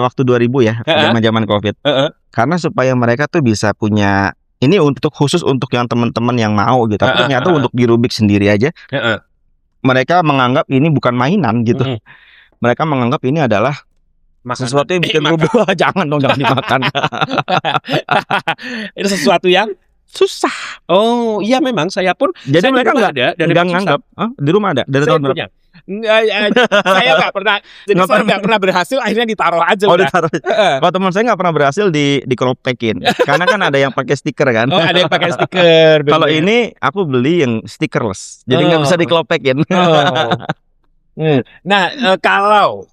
Waktu 2000 ya, zaman Covid. Karena supaya mereka tuh bisa punya ini khusus untuk yang teman-teman yang mau gitu. Tapi ternyata untuk di Rubik sendiri aja. Mereka menganggap ini bukan mainan gitu. Mereka menganggap ini adalah Sesuatu yang bikin Rubik. Jangan dong, jangan dimakan. Itu sesuatu yang susah. Oh iya, memang saya pun. Jadi saya mereka nggak ada dari nggak nganggap. Di rumah ada dari tahun berapa? Saya nggak pernah. Jadi saya nggak pernah berhasil. Akhirnya ditaruh aja. Oh, ditaruh. Kalau teman saya nggak pernah berhasil di kelopekin. Karena kan ada yang pakai stiker kan. Oh, ada yang pakai stiker. Kalau ini aku beli yang stikerless. Jadi nggak bisa dikelopekin. Nah, kalau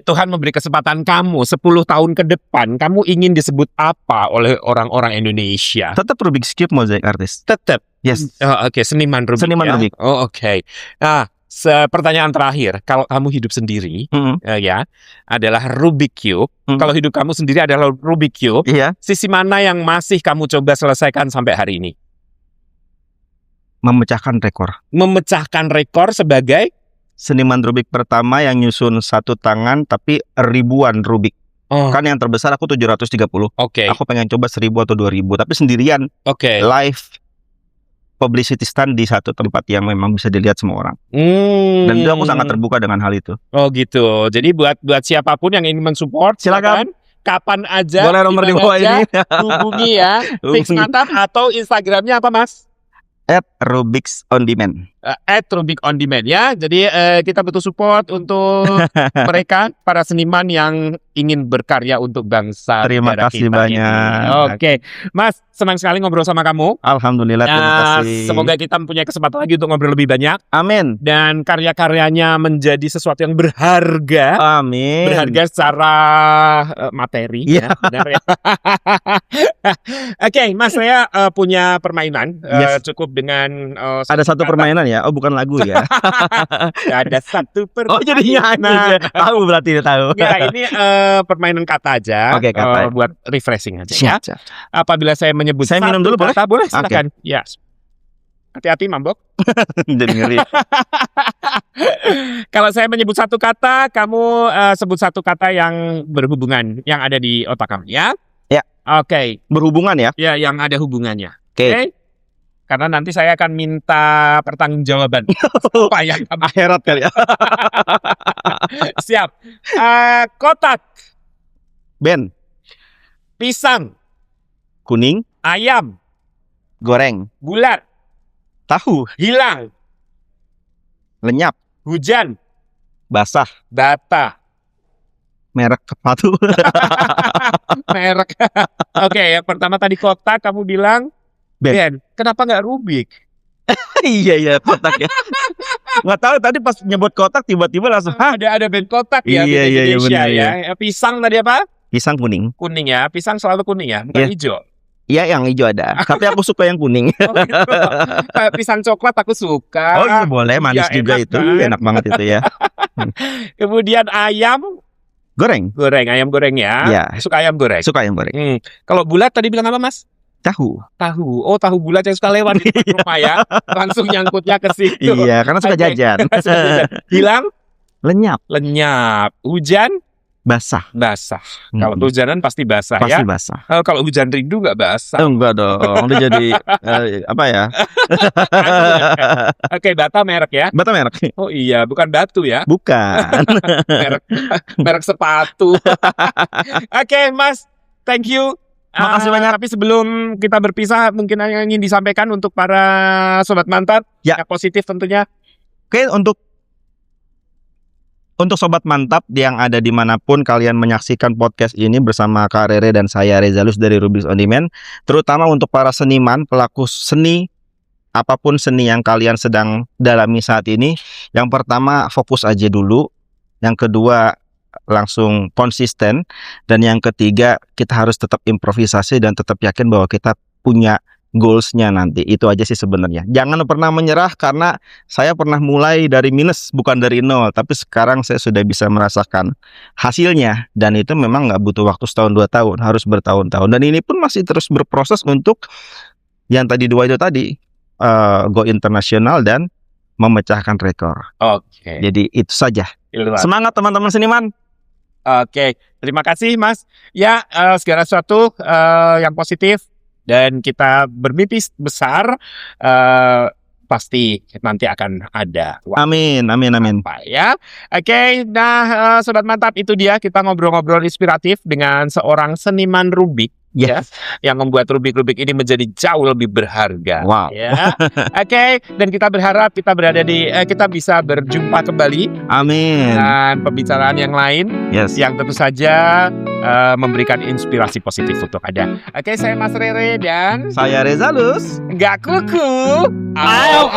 Tuhan memberi kesempatan kamu 10 tahun ke depan, kamu ingin disebut apa oleh orang-orang Indonesia? Tetap Rubik's Cube Mosaic Artist. Tetap. Yes. Oh, oke, seniman Rubik. Seniman ya? Rubik. Oh, oke. Nah, pertanyaan terakhir, kalau kamu hidup sendiri, ya, adalah Rubik Cube. Kalau hidup kamu sendiri adalah Rubik Cube. Iya. Sisi mana yang masih kamu coba selesaikan sampai hari ini? Memecahkan rekor. Memecahkan rekor sebagai Seniman Rubik pertama yang nyusun satu tangan tapi ribuan Rubik. Kan yang terbesar aku 730. Oke. Aku pengen coba 1000 atau 2000 tapi sendirian. Oke. Live publicity stand di satu tempat yang memang bisa dilihat semua orang. Dan itu aku sangat terbuka dengan hal itu. Oh gitu. Jadi buat siapapun yang ingin mensupport, silakan. Kapan aja. Boleh nomor di bawah ini. Hubungi ya. Fix Mantap atau Instagramnya apa, Mas? @Rubik's on Demand. @Rubik on Demand ya. Jadi kita butuh support untuk mereka, para seniman yang ingin berkarya untuk bangsa. Terima kasih banyak. Oke, Mas, senang sekali ngobrol sama kamu. Alhamdulillah, terima kasih. Semoga kita punya kesempatan lagi untuk ngobrol lebih banyak. Amin. Dan karya-karyanya menjadi sesuatu yang berharga. Amin. Berharga secara materi. Iya. Ya, benar ya. Oke, Mas, saya punya permainan. Cukup dengan ada satu permainan ya? Oh, bukan lagu ya? Ada satu permainan. Oh, jadi nyanyi. Tahu berarti tahu. Enggak, ini permainan kata aja. Oke, kata. Buat refreshing aja ya. Siap. Apabila saya menyebut saya minum dulu kata, boleh? Silakan. Okay. Ya. Hati-hati mabok. Jadi ngeri. Kalau saya menyebut satu kata, kamu sebut satu kata yang berhubungan, yang ada di otak kamu, ya? Ya. Oke. Berhubungan ya? Ya, yang ada hubungannya. Oke. Karena nanti saya akan minta pertanggungjawaban. Apa yang akhirat kali ya? Siap. Kotak. Ben. Pisang. Kuning. Ayam. Goreng. Bulat. Tahu. Hilang. Lenyap. Hujan. Basah. Bata. Merek sepatu. Merek. Oke, yang pertama tadi kotak, kamu bilang Ben. Kenapa nggak Rubik? Iya kotak ya. Nggak tahu tadi pas nyebut kotak tiba-tiba langsung ada band kotak ya. Iya, di Indonesia bener, ya. Pisang tadi apa? Pisang kuning. Kuning ya. Pisang selalu kuning ya, bukan hijau. Iya, yang hijau ada. Tapi aku suka yang kuning. Oh, gitu. Pisang coklat aku suka. Oh iya, boleh, manis ya, juga itu. Kan? Enak banget itu ya. Kemudian ayam goreng. Ayam goreng ya. Ya. Suka ayam goreng. Suka ayam goreng. Kalau bulat tadi bilang apa, Mas? Tahu. Oh, tahu bulat yang suka lewat di rumah ya. Langsung nyangkutnya ke situ. Iya, karena suka jajan. Hilang? Lenyap. Hujan? Basah. Kalau hujanan pasti basah ya. Pasti basah. Kalau hujan rindu nggak basah. Enggak dong. Udah jadi apa ya? Oke, bata merek ya. Bata merek. Oh iya, bukan batu ya. Bukan. merek sepatu. Oke, Mas. Thank you. Makasih banyak. Tapi sebelum kita berpisah, mungkin yang ingin disampaikan untuk para sobat mantap ya. Yang positif tentunya. Oke, untuk sobat mantap yang ada dimanapun kalian menyaksikan podcast ini bersama Kak Rere dan saya Rezalus dari Rubik's on Demand, terutama untuk para seniman, pelaku seni, apapun seni yang kalian sedang dalami saat ini, yang pertama fokus aja dulu, yang kedua langsung konsisten, dan yang ketiga kita harus tetap improvisasi dan tetap yakin bahwa kita punya goals-nya nanti. Itu aja sih sebenarnya. Jangan pernah menyerah, karena saya pernah mulai dari minus, bukan dari nol, tapi sekarang saya sudah bisa merasakan hasilnya, dan itu memang nggak butuh waktu setahun 2 tahun, harus bertahun-tahun, dan ini pun masih terus berproses untuk yang tadi 2 itu tadi, go internasional dan memecahkan rekor. Oke. Jadi itu saja. Semangat teman-teman seniman. Oke, terima kasih Mas. Ya, segala sesuatu yang positif. Dan kita bermimpi besar, pasti nanti akan ada. Amin. Pak ya. Oke, nah Sobat Mantap, itu dia kita ngobrol-ngobrol inspiratif dengan seorang seniman rubik. Ya, yang membuat rubik-rubik ini menjadi jauh lebih berharga. Wow. Ya, oke. Dan kita berharap kita bisa berjumpa kembali. Amin. Dan pembicaraan yang lain, yang tentu saja memberikan inspirasi positif untuk Anda. Oke, saya Mas Rere dan saya Rezalus. Nggak kuku. Au.